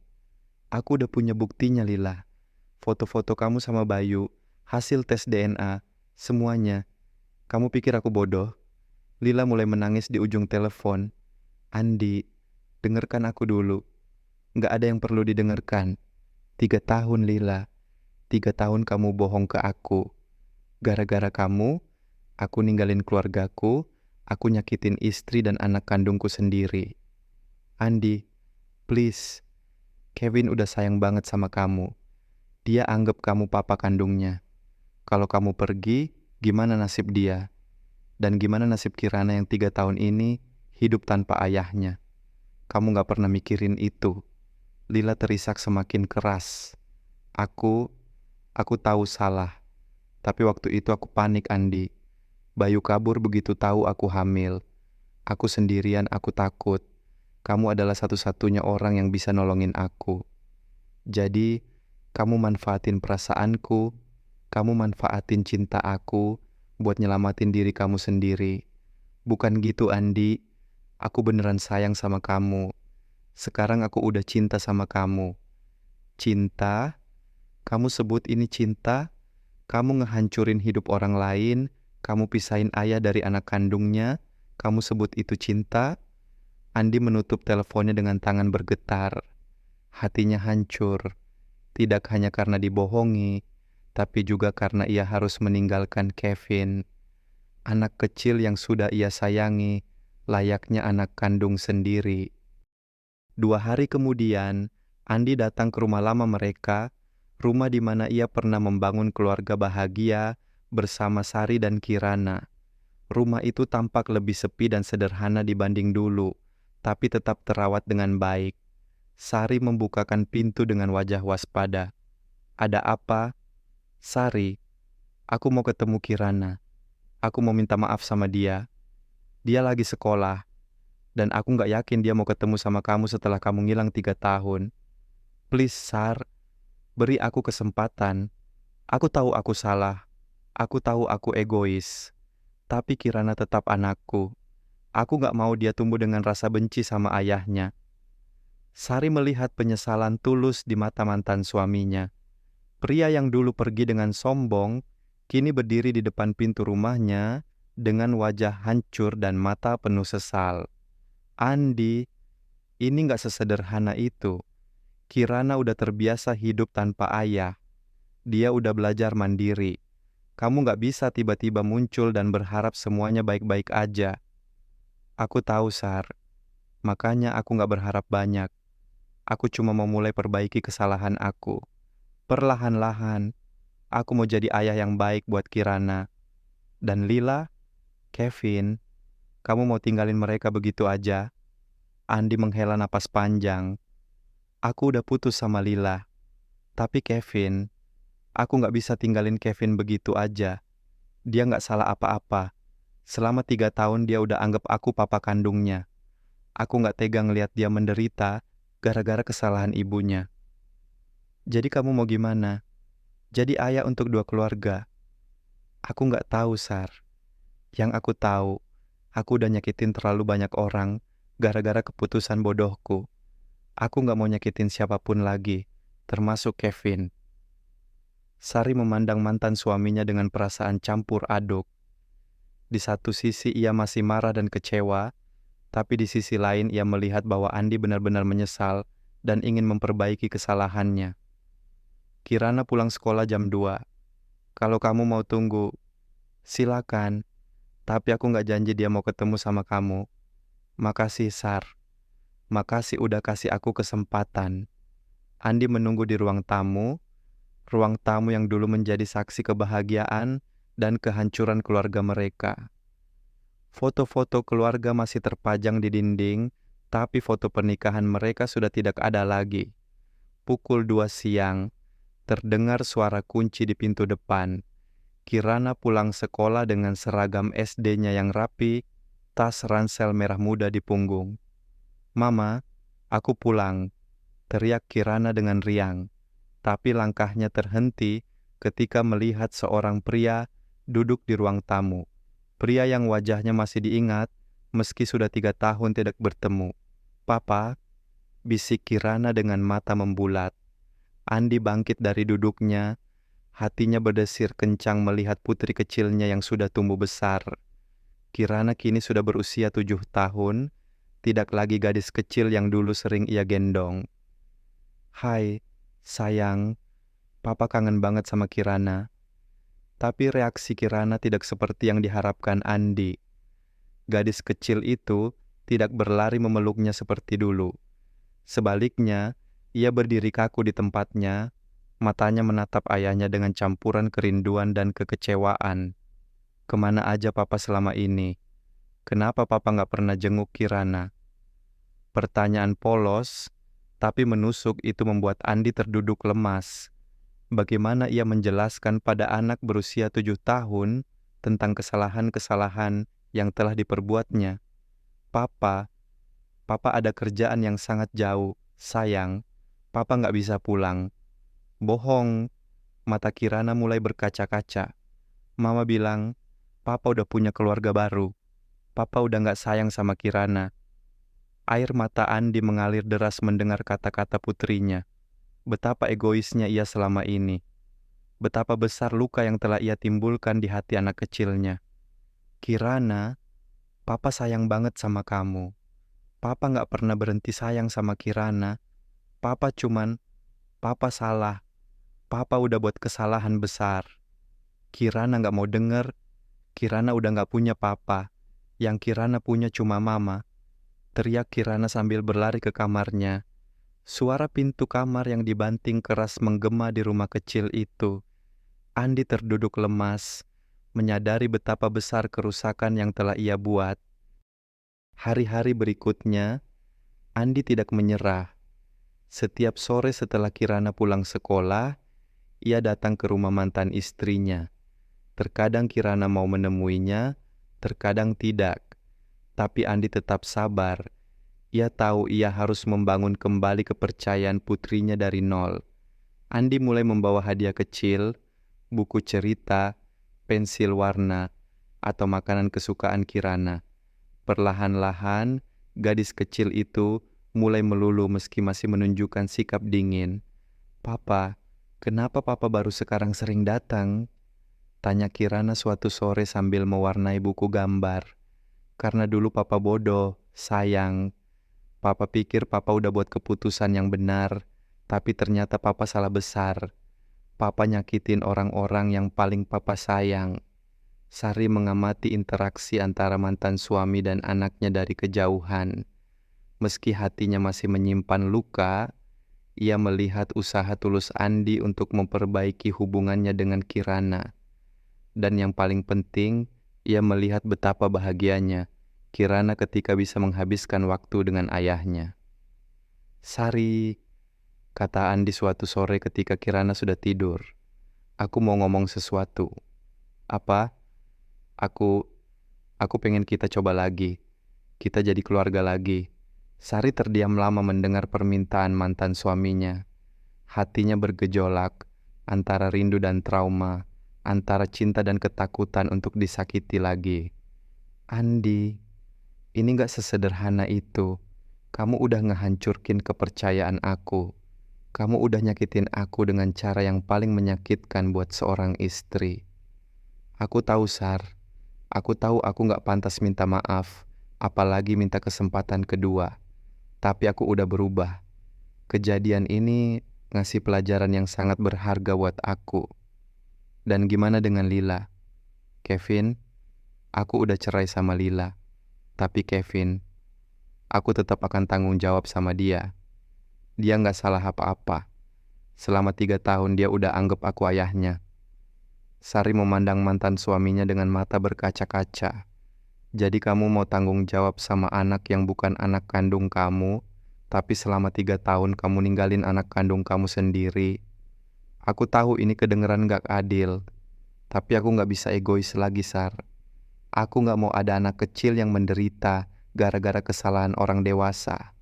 Aku udah punya buktinya, Lila. Foto-foto kamu sama Bayu, hasil tes DNA, semuanya. Kamu pikir aku bodoh? Lila mulai menangis di ujung telepon. Andi, dengarkan aku dulu. Nggak ada yang perlu didengarkan. 3 tahun, Lila. 3 tahun kamu bohong ke aku. Gara-gara kamu, aku ninggalin keluargaku, aku nyakitin istri dan anak kandungku sendiri. Andi, please. Kevin udah sayang banget sama kamu. Dia anggap kamu papa kandungnya. Kalau kamu pergi, gimana nasib dia? Dan gimana nasib Kirana yang 3 tahun ini hidup tanpa ayahnya? Kamu gak pernah mikirin itu. Lila terisak semakin keras. Aku tahu salah. Tapi waktu itu aku panik, Andi. Bayu kabur begitu tahu aku hamil. Aku sendirian, aku takut. Kamu adalah satu-satunya orang yang bisa nolongin aku. Jadi, kamu manfaatin perasaanku, kamu manfaatin cinta aku buat nyelamatin diri kamu sendiri. Bukan gitu, Andi. Aku beneran sayang sama kamu. Sekarang aku udah cinta sama kamu. Cinta? Kamu sebut ini cinta? Kamu ngehancurin hidup orang lain, kamu pisahin ayah dari anak kandungnya, kamu sebut itu cinta? Andi menutup teleponnya dengan tangan bergetar. Hatinya hancur, tidak hanya karena dibohongi, tapi juga karena ia harus meninggalkan Kevin, anak kecil yang sudah ia sayangi, layaknya anak kandung sendiri. 2 hari kemudian, Andi datang ke rumah lama mereka, rumah di mana ia pernah membangun keluarga bahagia bersama Sari dan Kirana. Rumah itu tampak lebih sepi dan sederhana dibanding dulu, tapi tetap terawat dengan baik. Sari membukakan pintu dengan wajah waspada. Ada apa? Sari, aku mau ketemu Kirana. Aku mau minta maaf sama dia. Dia lagi sekolah, dan aku gak yakin dia mau ketemu sama kamu setelah kamu ngilang 3 tahun. Please, Sar, beri aku kesempatan. Aku tahu aku salah. Aku tahu aku egois. Tapi Kirana tetap anakku. Aku gak mau dia tumbuh dengan rasa benci sama ayahnya. Sari melihat penyesalan tulus di mata mantan suaminya. Pria yang dulu pergi dengan sombong, kini berdiri di depan pintu rumahnya dengan wajah hancur dan mata penuh sesal. Andi, ini gak sesederhana itu. Kirana udah terbiasa hidup tanpa ayah. Dia udah belajar mandiri. Kamu gak bisa tiba-tiba muncul dan berharap semuanya baik-baik aja. Aku tahu, Sar. Makanya aku gak berharap banyak. Aku cuma mau mulai perbaiki kesalahan aku. Perlahan-lahan, aku mau jadi ayah yang baik buat Kirana. Dan Lila, Kevin, kamu mau tinggalin mereka begitu aja? Andi menghela napas panjang. Aku udah putus sama Lila. Tapi Kevin, aku gak bisa tinggalin Kevin begitu aja. Dia gak salah apa-apa. Selama 3 tahun dia udah anggap aku papa kandungnya. Aku gak tega ngeliat dia menderita gara-gara kesalahan ibunya. Jadi kamu mau gimana? Jadi ayah untuk 2 keluarga? Aku gak tahu, Sar. Yang aku tahu, aku udah nyakitin terlalu banyak orang gara-gara keputusan bodohku. Aku gak mau nyakitin siapapun lagi, termasuk Kevin. Sari memandang mantan suaminya dengan perasaan campur aduk. Di satu sisi ia masih marah dan kecewa, tapi di sisi lain ia melihat bahwa Andi benar-benar menyesal dan ingin memperbaiki kesalahannya. Kirana pulang sekolah jam 2. Kalau kamu mau tunggu, silakan. Tapi aku gak janji dia mau ketemu sama kamu. Makasih, Sar. Makasih udah kasih aku kesempatan. Andi menunggu di ruang tamu yang dulu menjadi saksi kebahagiaan dan kehancuran keluarga mereka. Foto-foto keluarga masih terpajang di dinding, tapi foto pernikahan mereka sudah tidak ada lagi. Pukul 2 siang, terdengar suara kunci di pintu depan. Kirana pulang sekolah dengan seragam SD-nya yang rapi, tas ransel merah muda di punggung. Mama, aku pulang, teriak Kirana dengan riang. Tapi langkahnya terhenti ketika melihat seorang pria duduk di ruang tamu. Pria yang wajahnya masih diingat meski sudah 3 tahun tidak bertemu. Papa, bisik Kirana dengan mata membulat. Andi bangkit dari duduknya, hatinya berdesir kencang melihat putri kecilnya yang sudah tumbuh besar. Kirana kini sudah berusia 7 tahun, tidak lagi gadis kecil yang dulu sering ia gendong. Hai, sayang, Papa kangen banget sama Kirana. Tapi reaksi Kirana tidak seperti yang diharapkan Andi. Gadis kecil itu tidak berlari memeluknya seperti dulu. Sebaliknya, ia berdiri kaku di tempatnya, matanya menatap ayahnya dengan campuran kerinduan dan kekecewaan. Kemana aja papa selama ini? Kenapa papa nggak pernah jenguk Kirana? Pertanyaan polos, tapi menusuk itu membuat Andi terduduk lemas. Bagaimana ia menjelaskan pada anak berusia 7 tahun tentang kesalahan-kesalahan yang telah diperbuatnya? Papa, papa ada kerjaan yang sangat jauh. Sayang, papa nggak bisa pulang. Bohong, mata Kirana mulai berkaca-kaca. Mama bilang, papa udah punya keluarga baru. Papa udah nggak sayang sama Kirana. Air mata Andi mengalir deras mendengar kata-kata putrinya. Betapa egoisnya ia selama ini. Betapa besar luka yang telah ia timbulkan di hati anak kecilnya. Kirana, papa sayang banget sama kamu. Papa nggak pernah berhenti sayang sama Kirana. Papa salah. Papa udah buat kesalahan besar. Kirana nggak mau denger. Kirana udah nggak punya papa. Yang Kirana punya cuma mama. Teriak Kirana sambil berlari ke kamarnya. Suara pintu kamar yang dibanting keras menggema di rumah kecil itu. Andi terduduk lemas, menyadari betapa besar kerusakan yang telah ia buat. Hari-hari berikutnya, Andi tidak menyerah. Setiap sore setelah Kirana pulang sekolah, ia datang ke rumah mantan istrinya. Terkadang Kirana mau menemuinya, terkadang tidak. Tapi Andi tetap sabar. Ia tahu ia harus membangun kembali kepercayaan putrinya dari nol. Andi mulai membawa hadiah kecil, buku cerita, pensil warna, atau makanan kesukaan Kirana. Perlahan-lahan, gadis kecil itu mulai melulu meski masih menunjukkan sikap dingin. Papa, kenapa papa baru sekarang sering datang? Tanya Kirana suatu sore sambil mewarnai buku gambar. Karena dulu papa bodoh, sayang. Papa pikir papa udah buat keputusan yang benar, tapi ternyata papa salah besar. Papa nyakitin orang-orang yang paling papa sayang. Sari mengamati interaksi antara mantan suami dan anaknya dari kejauhan. Meski hatinya masih menyimpan luka, ia melihat usaha tulus Andi untuk memperbaiki hubungannya dengan Kirana. Dan yang paling penting, ia melihat betapa bahagianya Kirana ketika bisa menghabiskan waktu dengan ayahnya. Sari, kata Andi suatu sore ketika Kirana sudah tidur. Aku mau ngomong sesuatu. Apa? Aku pengen kita coba lagi. Kita jadi keluarga lagi. Sari terdiam lama mendengar permintaan mantan suaminya. Hatinya bergejolak antara rindu dan trauma, antara cinta dan ketakutan untuk disakiti lagi. Andi, ini gak sesederhana itu. Kamu udah ngehancurkin kepercayaan aku. Kamu udah nyakitin aku dengan cara yang paling menyakitkan buat seorang istri. Aku tahu, Sar. Aku tahu aku gak pantas minta maaf, apalagi minta kesempatan kedua. Tapi aku udah berubah. Kejadian ini ngasih pelajaran yang sangat berharga buat aku. Dan gimana dengan Lila? Kevin, aku udah cerai sama Lila. Tapi Kevin, aku tetap akan tanggung jawab sama dia. Dia gak salah apa-apa. Selama 3 tahun dia udah anggap aku ayahnya. Sari memandang mantan suaminya dengan mata berkaca-kaca. Jadi kamu mau tanggung jawab sama anak yang bukan anak kandung kamu, tapi selama 3 tahun kamu ninggalin anak kandung kamu sendiri. Aku tahu ini kedengeran gak adil, tapi aku gak bisa egois lagi, Sar. Aku gak mau ada anak kecil yang menderita gara-gara kesalahan orang dewasa.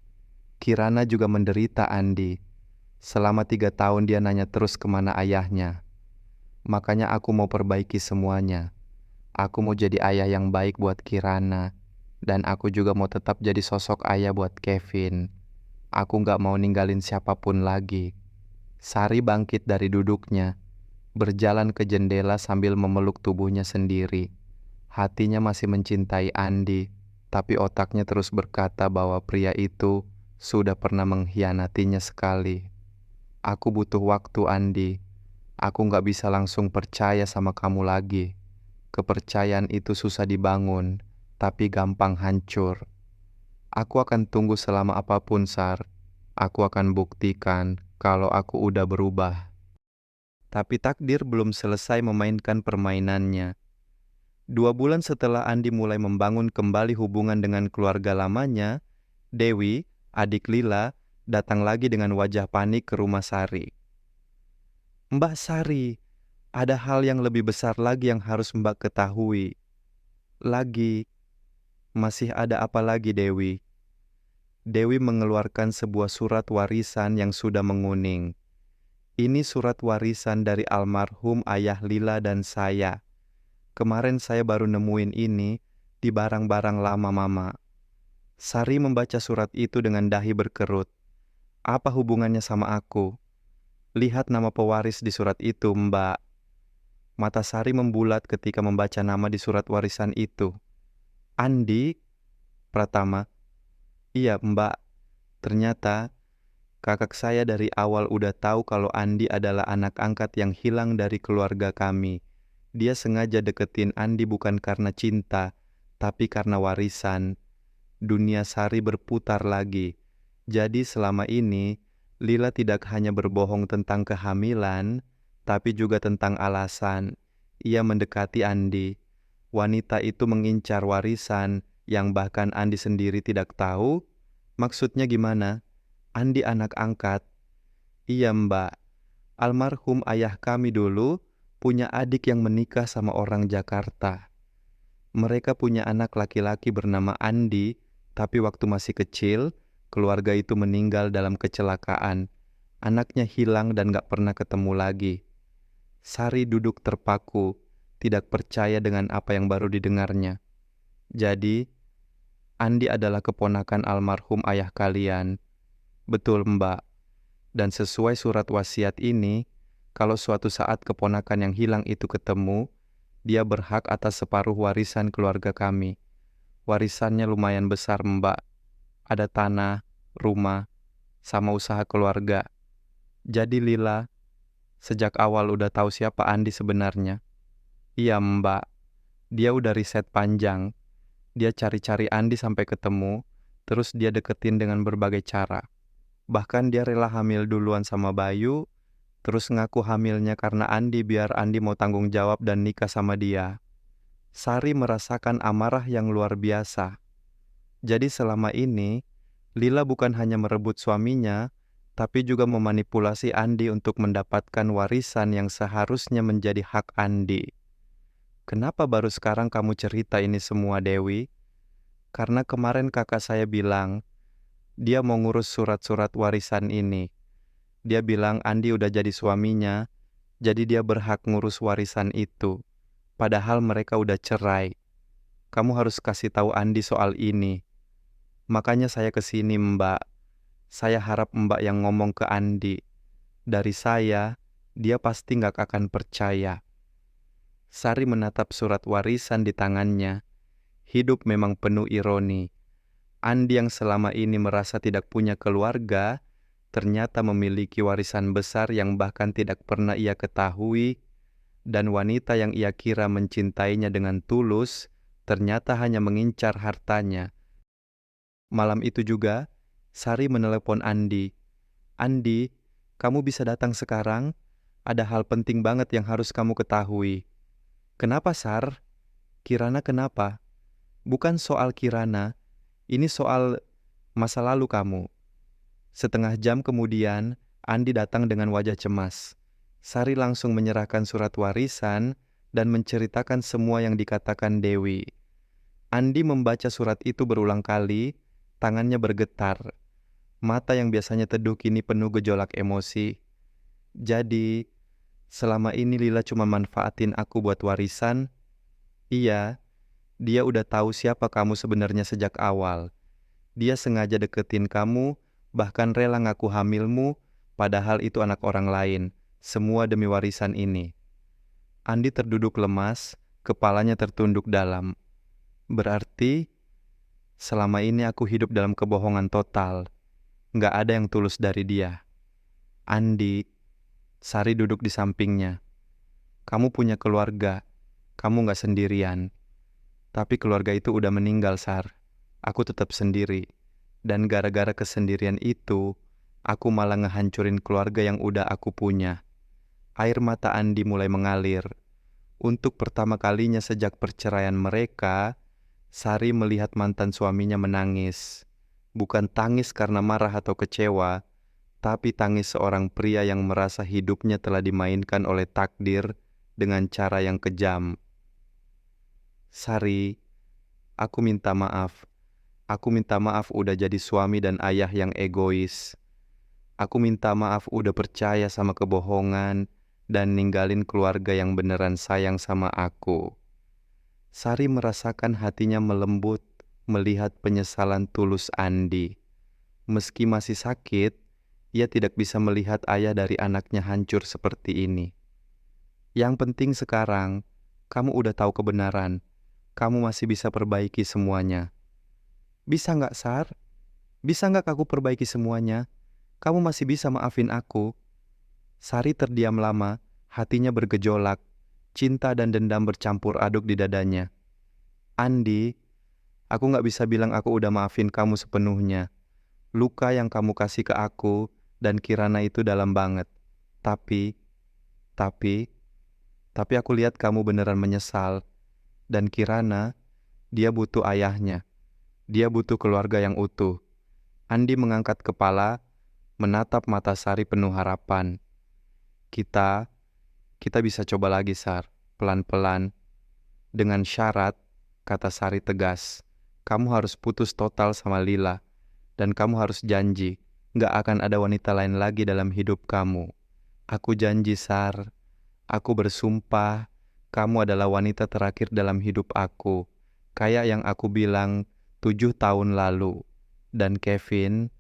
Kirana juga menderita, Andi. Selama 3 tahun dia nanya terus kemana ayahnya. Makanya aku mau perbaiki semuanya. Aku mau jadi ayah yang baik buat Kirana. Dan aku juga mau tetap jadi sosok ayah buat Kevin. Aku gak mau ninggalin siapapun lagi. Sari bangkit dari duduknya, berjalan ke jendela sambil memeluk tubuhnya sendiri. Hatinya masih mencintai Andi, tapi otaknya terus berkata bahwa pria itu sudah pernah mengkhianatinya sekali. Aku butuh waktu, Andi. Aku gak bisa langsung percaya sama kamu lagi. Kepercayaan itu susah dibangun, tapi gampang hancur. Aku akan tunggu selama apapun, Sar. Aku akan buktikan kalau aku udah berubah. Tapi takdir belum selesai memainkan permainannya. 2 bulan setelah Andi mulai membangun kembali hubungan dengan keluarga lamanya, Dewi, adik Lila, datang lagi dengan wajah panik ke rumah Sari. "Mbak Sari, ada hal yang lebih besar lagi yang harus Mbak ketahui." "Lagi? Masih ada apa lagi, Dewi?" Dewi mengeluarkan sebuah surat warisan yang sudah menguning. "Ini surat warisan dari almarhum ayah Lila dan saya. Kemarin saya baru nemuin ini di barang-barang lama Mama." Sari membaca surat itu dengan dahi berkerut. "Apa hubungannya sama aku? Lihat nama pewaris di surat itu, Mbak." Mata Sari membulat ketika membaca nama di surat warisan itu. "Andi Pratama." "Iya, Mbak. Ternyata kakak saya dari awal udah tahu kalau Andi adalah anak angkat yang hilang dari keluarga kami. Dia sengaja deketin Andi bukan karena cinta, tapi karena warisan." Dunia Sari berputar lagi. Jadi selama ini, Lila tidak hanya berbohong tentang kehamilan, tapi juga tentang alasan ia mendekati Andi. Wanita itu mengincar warisan yang bahkan Andi sendiri tidak tahu. Maksudnya gimana? Andi anak angkat? "Iya, Mbak. Almarhum ayah kami dulu punya adik yang menikah sama orang Jakarta. Mereka punya anak laki-laki bernama Andi, tapi waktu masih kecil, keluarga itu meninggal dalam kecelakaan. Anaknya hilang dan gak pernah ketemu lagi." Sari duduk terpaku, tidak percaya dengan apa yang baru didengarnya. "Jadi, Andi adalah keponakan almarhum ayah kalian." "Betul, Mbak. Dan sesuai surat wasiat ini, kalau suatu saat keponakan yang hilang itu ketemu, dia berhak atas separuh warisan keluarga kami. Warisannya lumayan besar, Mbak. Ada tanah, rumah, sama usaha keluarga. Jadi Lila, sejak awal udah tahu siapa Andi sebenarnya." "Iya, Mbak. Dia udah riset panjang. Dia cari-cari Andi sampai ketemu, terus dia deketin dengan berbagai cara. Bahkan dia rela hamil duluan sama Bayu, terus ngaku hamilnya karena Andi biar Andi mau tanggung jawab dan nikah sama dia." Sari merasakan amarah yang luar biasa. Jadi selama ini, Lila bukan hanya merebut suaminya, tapi juga memanipulasi Andi untuk mendapatkan warisan yang seharusnya menjadi hak Andi. "Kenapa baru sekarang kamu cerita ini semua, Dewi?" "Karena kemarin kakak saya bilang, dia mau ngurus surat-surat warisan ini. Dia bilang Andi udah jadi suaminya, jadi dia berhak ngurus warisan itu. Padahal mereka udah cerai. Kamu harus kasih tahu Andi soal ini. Makanya saya kesini, Mbak. Saya harap Mbak yang ngomong ke Andi. Dari saya, dia pasti nggak akan percaya." Sari menatap surat warisan di tangannya. Hidup memang penuh ironi. Andi yang selama ini merasa tidak punya keluarga, ternyata memiliki warisan besar yang bahkan tidak pernah ia ketahui, dan wanita yang ia kira mencintainya dengan tulus, ternyata hanya mengincar hartanya. Malam itu juga, Sari menelepon Andi. "Andi, kamu bisa datang sekarang? Ada hal penting banget yang harus kamu ketahui." "Kenapa, Sar? Kirana kenapa?" "Bukan soal Kirana, ini soal masa lalu kamu." Setengah jam kemudian, Andi datang dengan wajah cemas. Sari langsung menyerahkan surat warisan dan menceritakan semua yang dikatakan Dewi. Andi membaca surat itu berulang kali, tangannya bergetar. Mata yang biasanya teduh kini penuh gejolak emosi. "Jadi, selama ini Lila cuma manfaatin aku buat warisan?" "Iya, dia udah tahu siapa kamu sebenarnya sejak awal. Dia sengaja deketin kamu, bahkan rela ngaku hamilmu, padahal itu anak orang lain. Semua demi warisan ini." Andi terduduk lemas, kepalanya tertunduk dalam. "Berarti, selama ini aku hidup dalam kebohongan total. Nggak ada yang tulus dari dia." "Andi," Sari duduk di sampingnya. "Kamu punya keluarga, kamu nggak sendirian. Tapi keluarga itu udah meninggal, Sar. Aku tetap sendiri. Dan gara-gara kesendirian itu, aku malah ngehancurin keluarga yang udah aku punya." Air mata Andi mulai mengalir. Untuk pertama kalinya sejak perceraian mereka, Sari melihat mantan suaminya menangis. Bukan tangis karena marah atau kecewa, tapi tangis seorang pria yang merasa hidupnya telah dimainkan oleh takdir dengan cara yang kejam. Sari, aku minta maaf. Aku minta maaf udah jadi suami dan ayah yang egois. Aku minta maaf udah percaya sama kebohongan dan ninggalin keluarga yang beneran sayang sama aku. Sari merasakan hatinya melembut melihat penyesalan tulus Andi. Meski masih sakit, ia tidak bisa melihat ayah dari anaknya hancur seperti ini. Yang penting sekarang, kamu udah tahu kebenaran. Kamu masih bisa perbaiki semuanya. Bisa nggak, Sar? Bisa nggak aku perbaiki semuanya? Kamu masih bisa maafin aku? Sari terdiam lama, hatinya bergejolak. Cinta dan dendam bercampur aduk di dadanya. Andi, aku nggak bisa bilang aku udah maafin kamu sepenuhnya. Luka yang kamu kasih ke aku dan Kirana itu dalam banget. Tapi, tapi, tapi aku lihat kamu beneran menyesal. Dan Kirana, dia butuh ayahnya. Dia butuh keluarga yang utuh. Andi mengangkat kepala, menatap mata Sari penuh harapan. Kita bisa coba lagi, Sar. Pelan-pelan. Dengan syarat, kata Sari tegas, kamu harus putus total sama Lila. Dan kamu harus janji, gak akan ada wanita lain lagi dalam hidup kamu. Aku janji, Sar. Aku bersumpah, kamu adalah wanita terakhir dalam hidup aku. Kayak yang aku bilang 7 tahun lalu. Dan Kevin,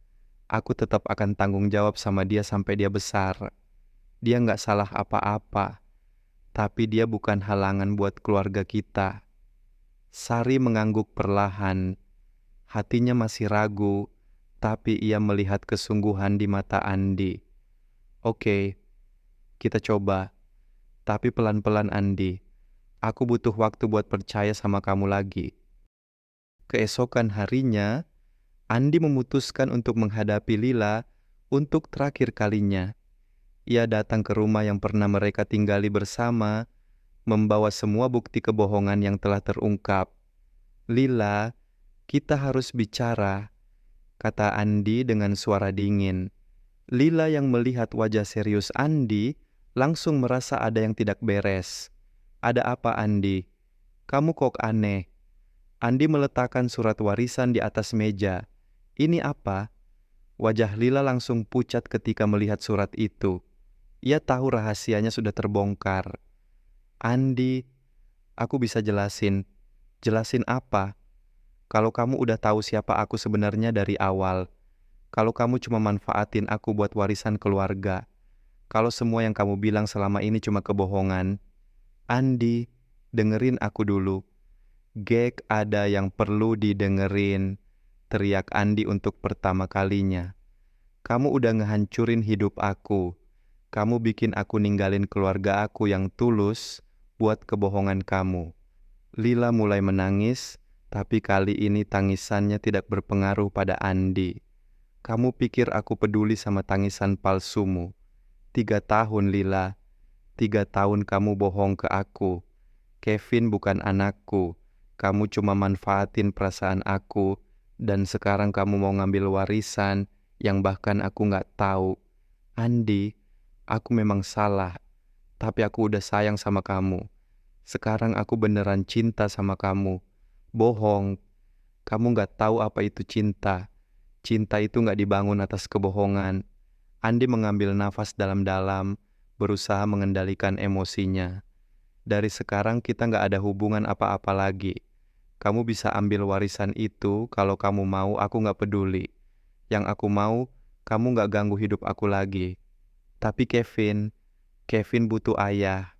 aku tetap akan tanggung jawab sama dia sampai dia besar. Dia gak salah apa-apa. Tapi dia bukan halangan buat keluarga kita. Sari mengangguk perlahan. Hatinya masih ragu, tapi ia melihat kesungguhan di mata Andi. Oke, kita coba. Tapi pelan-pelan, Andi. Aku butuh waktu buat percaya sama kamu lagi. Keesokan harinya, Andi memutuskan untuk menghadapi Lila untuk terakhir kalinya. Ia datang ke rumah yang pernah mereka tinggali bersama, membawa semua bukti kebohongan yang telah terungkap. Lila, kita harus bicara, kata Andi dengan suara dingin. Lila yang melihat wajah serius Andi langsung merasa ada yang tidak beres. Ada apa, Andi? Kamu kok aneh? Andi meletakkan surat warisan di atas meja. Ini apa? Wajah Lila langsung pucat ketika melihat surat itu. Ia tahu rahasianya sudah terbongkar. Andi, aku bisa jelasin. Jelasin apa? Kalau kamu udah tahu siapa aku sebenarnya dari awal. Kalau kamu cuma manfaatin aku buat warisan keluarga. Kalau semua yang kamu bilang selama ini cuma kebohongan. Andi, dengerin aku dulu. Gek ada yang perlu didengerin, teriak Andi untuk pertama kalinya. Kamu udah ngehancurin hidup aku. Kamu bikin aku ninggalin keluarga aku yang tulus buat kebohongan kamu. Lila mulai menangis, tapi kali ini tangisannya tidak berpengaruh pada Andi. Kamu pikir aku peduli sama tangisan palsumu? 3 tahun, Lila. 3 tahun kamu bohong ke aku. Kevin bukan anakku. Kamu cuma manfaatin perasaan aku. Dan sekarang kamu mau ngambil warisan yang bahkan aku gak tahu. Andi, aku memang salah. Tapi aku udah sayang sama kamu. Sekarang aku beneran cinta sama kamu. Bohong. Kamu gak tahu apa itu cinta. Cinta itu gak dibangun atas kebohongan. Andi mengambil nafas dalam-dalam, berusaha mengendalikan emosinya. Dari sekarang kita gak ada hubungan apa-apa lagi. Kamu bisa ambil warisan itu kalau kamu mau, aku gak peduli. Yang aku mau, kamu gak ganggu hidup aku lagi. Tapi Kevin butuh ayah.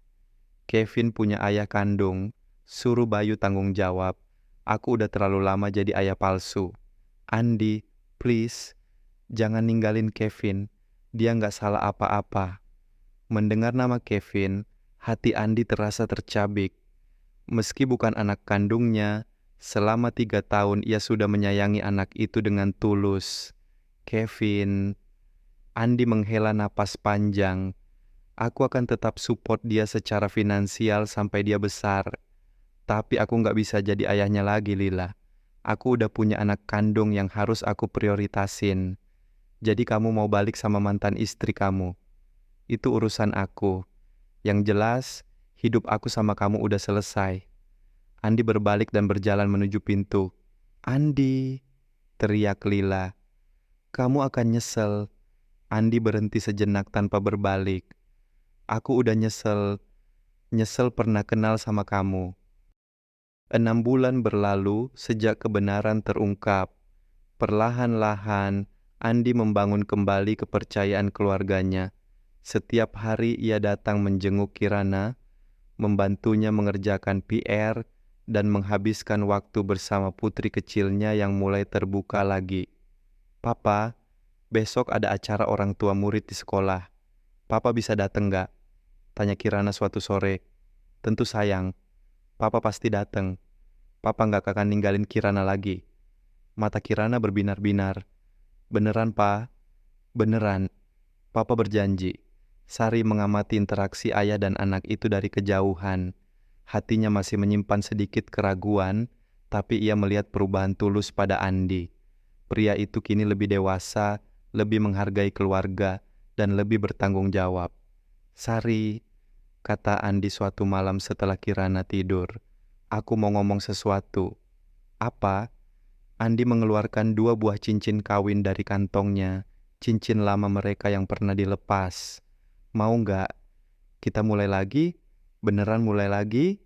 Kevin punya ayah kandung. Suruh Bayu tanggung jawab. Aku udah terlalu lama jadi ayah palsu. Andi, please, jangan ninggalin Kevin. Dia gak salah apa-apa. Mendengar nama Kevin, hati Andi terasa tercabik. Meski bukan anak kandungnya, selama 3 tahun ia sudah menyayangi anak itu dengan tulus. Kevin, Andi menghela napas panjang. Aku akan tetap support dia secara finansial sampai dia besar. Tapi aku nggak bisa jadi ayahnya lagi, Lila. Aku udah punya anak kandung yang harus aku prioritasin. Jadi kamu mau balik sama mantan istri kamu. Itu urusan aku. Yang jelas, hidup aku sama kamu udah selesai. Andi berbalik dan berjalan menuju pintu. Andi, teriak Lila. Kamu akan nyesel. Andi berhenti sejenak tanpa berbalik. Aku udah nyesel. Nyesel pernah kenal sama kamu. 6 bulan berlalu sejak kebenaran terungkap. Perlahan-lahan, Andi membangun kembali kepercayaan keluarganya. Setiap hari ia datang menjenguk Kirana, membantunya mengerjakan PR, dan menghabiskan waktu bersama putri kecilnya yang mulai terbuka lagi. Papa, besok ada acara orang tua murid di sekolah. Papa bisa datang nggak? Tanya Kirana suatu sore. Tentu sayang, Papa pasti datang. Papa nggak akan ninggalin Kirana lagi. Mata Kirana berbinar-binar. Beneran, Pa? Beneran. Papa berjanji. Sari mengamati interaksi ayah dan anak itu dari kejauhan. Hatinya masih menyimpan sedikit keraguan, tapi ia melihat perubahan tulus pada Andi. Pria itu kini lebih dewasa, lebih menghargai keluarga, dan lebih bertanggung jawab. Sari, kata Andi suatu malam setelah Kirana tidur. Aku mau ngomong sesuatu. Apa? Andi mengeluarkan 2 buah cincin kawin dari kantongnya, cincin lama mereka yang pernah dilepas. Mau nggak? Kita mulai lagi? Beneran mulai lagi?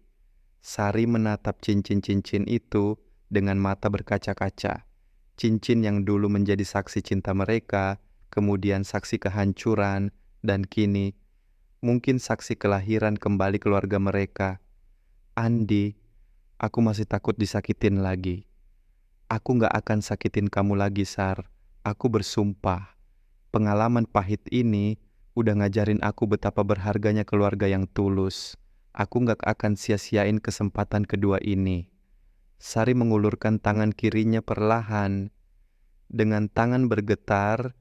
Sari menatap cincin-cincin itu dengan mata berkaca-kaca. Cincin yang dulu menjadi saksi cinta mereka, kemudian saksi kehancuran, dan kini mungkin saksi kelahiran kembali keluarga mereka. Andi, aku masih takut disakitin lagi. Aku nggak akan sakitin kamu lagi, Sar. Aku bersumpah. Pengalaman pahit ini udah ngajarin aku betapa berharganya keluarga yang tulus. Aku nggak akan sia-siain kesempatan kedua ini. Sari mengulurkan tangan kirinya perlahan. Dengan tangan bergetar,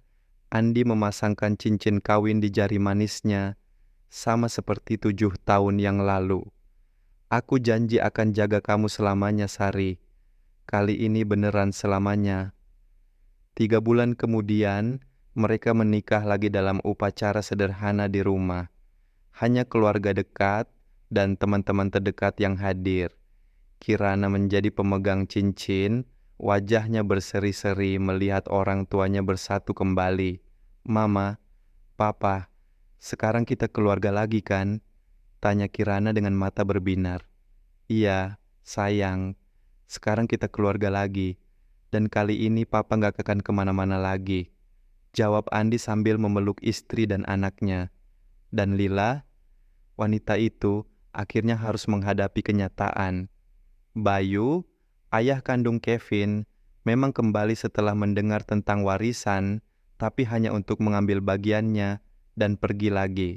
Andi memasangkan cincin kawin di jari manisnya, sama seperti 7 tahun yang lalu. Aku janji akan jaga kamu selamanya, Sari. Kali ini beneran selamanya. 3 bulan kemudian, mereka menikah lagi dalam upacara sederhana di rumah. Hanya keluarga dekat dan teman-teman terdekat yang hadir. Kirana menjadi pemegang cincin, wajahnya berseri-seri melihat orang tuanya bersatu kembali. Mama, Papa, sekarang kita keluarga lagi kan? Tanya Kirana dengan mata berbinar. Iya, sayang. Sekarang kita keluarga lagi. Dan kali ini Papa gak akan kemana-mana lagi. Jawab Andi sambil memeluk istri dan anaknya. Dan Lila, wanita itu akhirnya harus menghadapi kenyataan. Bayu, ayah kandung Kevin, memang kembali setelah mendengar tentang warisan, tapi hanya untuk mengambil bagiannya dan pergi lagi.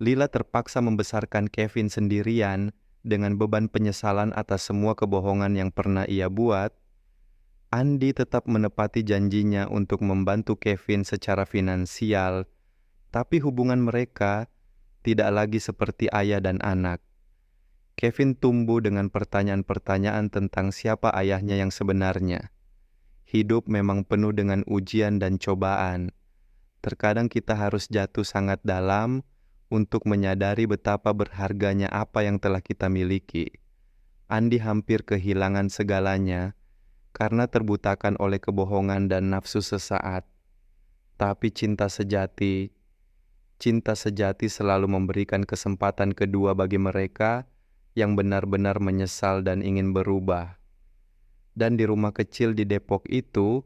Lila terpaksa membesarkan Kevin sendirian dengan beban penyesalan atas semua kebohongan yang pernah ia buat. Andi tetap menepati janjinya untuk membantu Kevin secara finansial, tapi hubungan mereka tidak lagi seperti ayah dan anak. Kevin tumbuh dengan pertanyaan-pertanyaan tentang siapa ayahnya yang sebenarnya. Hidup memang penuh dengan ujian dan cobaan. Terkadang kita harus jatuh sangat dalam untuk menyadari betapa berharganya apa yang telah kita miliki. Andi hampir kehilangan segalanya karena terbutakan oleh kebohongan dan nafsu sesaat. Tapi cinta sejati selalu memberikan kesempatan kedua bagi mereka yang benar-benar menyesal dan ingin berubah. Dan di rumah kecil di Depok itu,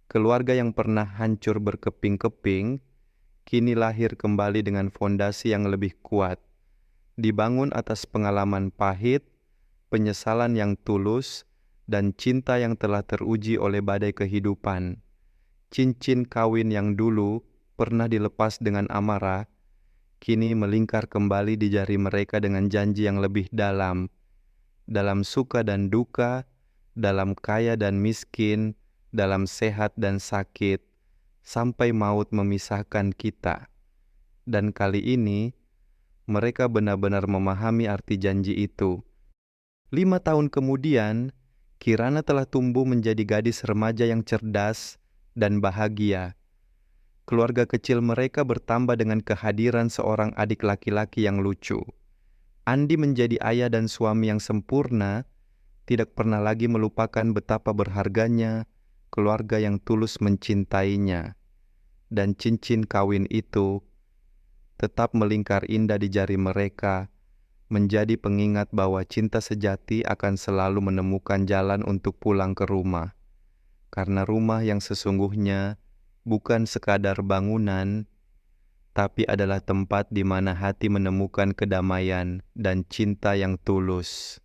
keluarga yang pernah hancur berkeping-keping, kini lahir kembali dengan fondasi yang lebih kuat. Dibangun atas pengalaman pahit, penyesalan yang tulus, dan cinta yang telah teruji oleh badai kehidupan. Cincin kawin yang dulu pernah dilepas dengan amarah, kini melingkar kembali di jari mereka dengan janji yang lebih dalam. Dalam suka dan duka, dalam kaya dan miskin, dalam sehat dan sakit, sampai maut memisahkan kita. Dan kali ini, mereka benar-benar memahami arti janji itu. 5 tahun kemudian, Kirana telah tumbuh menjadi gadis remaja yang cerdas dan bahagia. Keluarga kecil mereka bertambah dengan kehadiran seorang adik laki-laki yang lucu. Andi menjadi ayah dan suami yang sempurna, tidak pernah lagi melupakan betapa berharganya keluarga yang tulus mencintainya. Dan cincin kawin itu tetap melingkar indah di jari mereka, menjadi pengingat bahwa cinta sejati akan selalu menemukan jalan untuk pulang ke rumah. Karena rumah yang sesungguhnya bukan sekadar bangunan, tapi adalah tempat di mana hati menemukan kedamaian dan cinta yang tulus.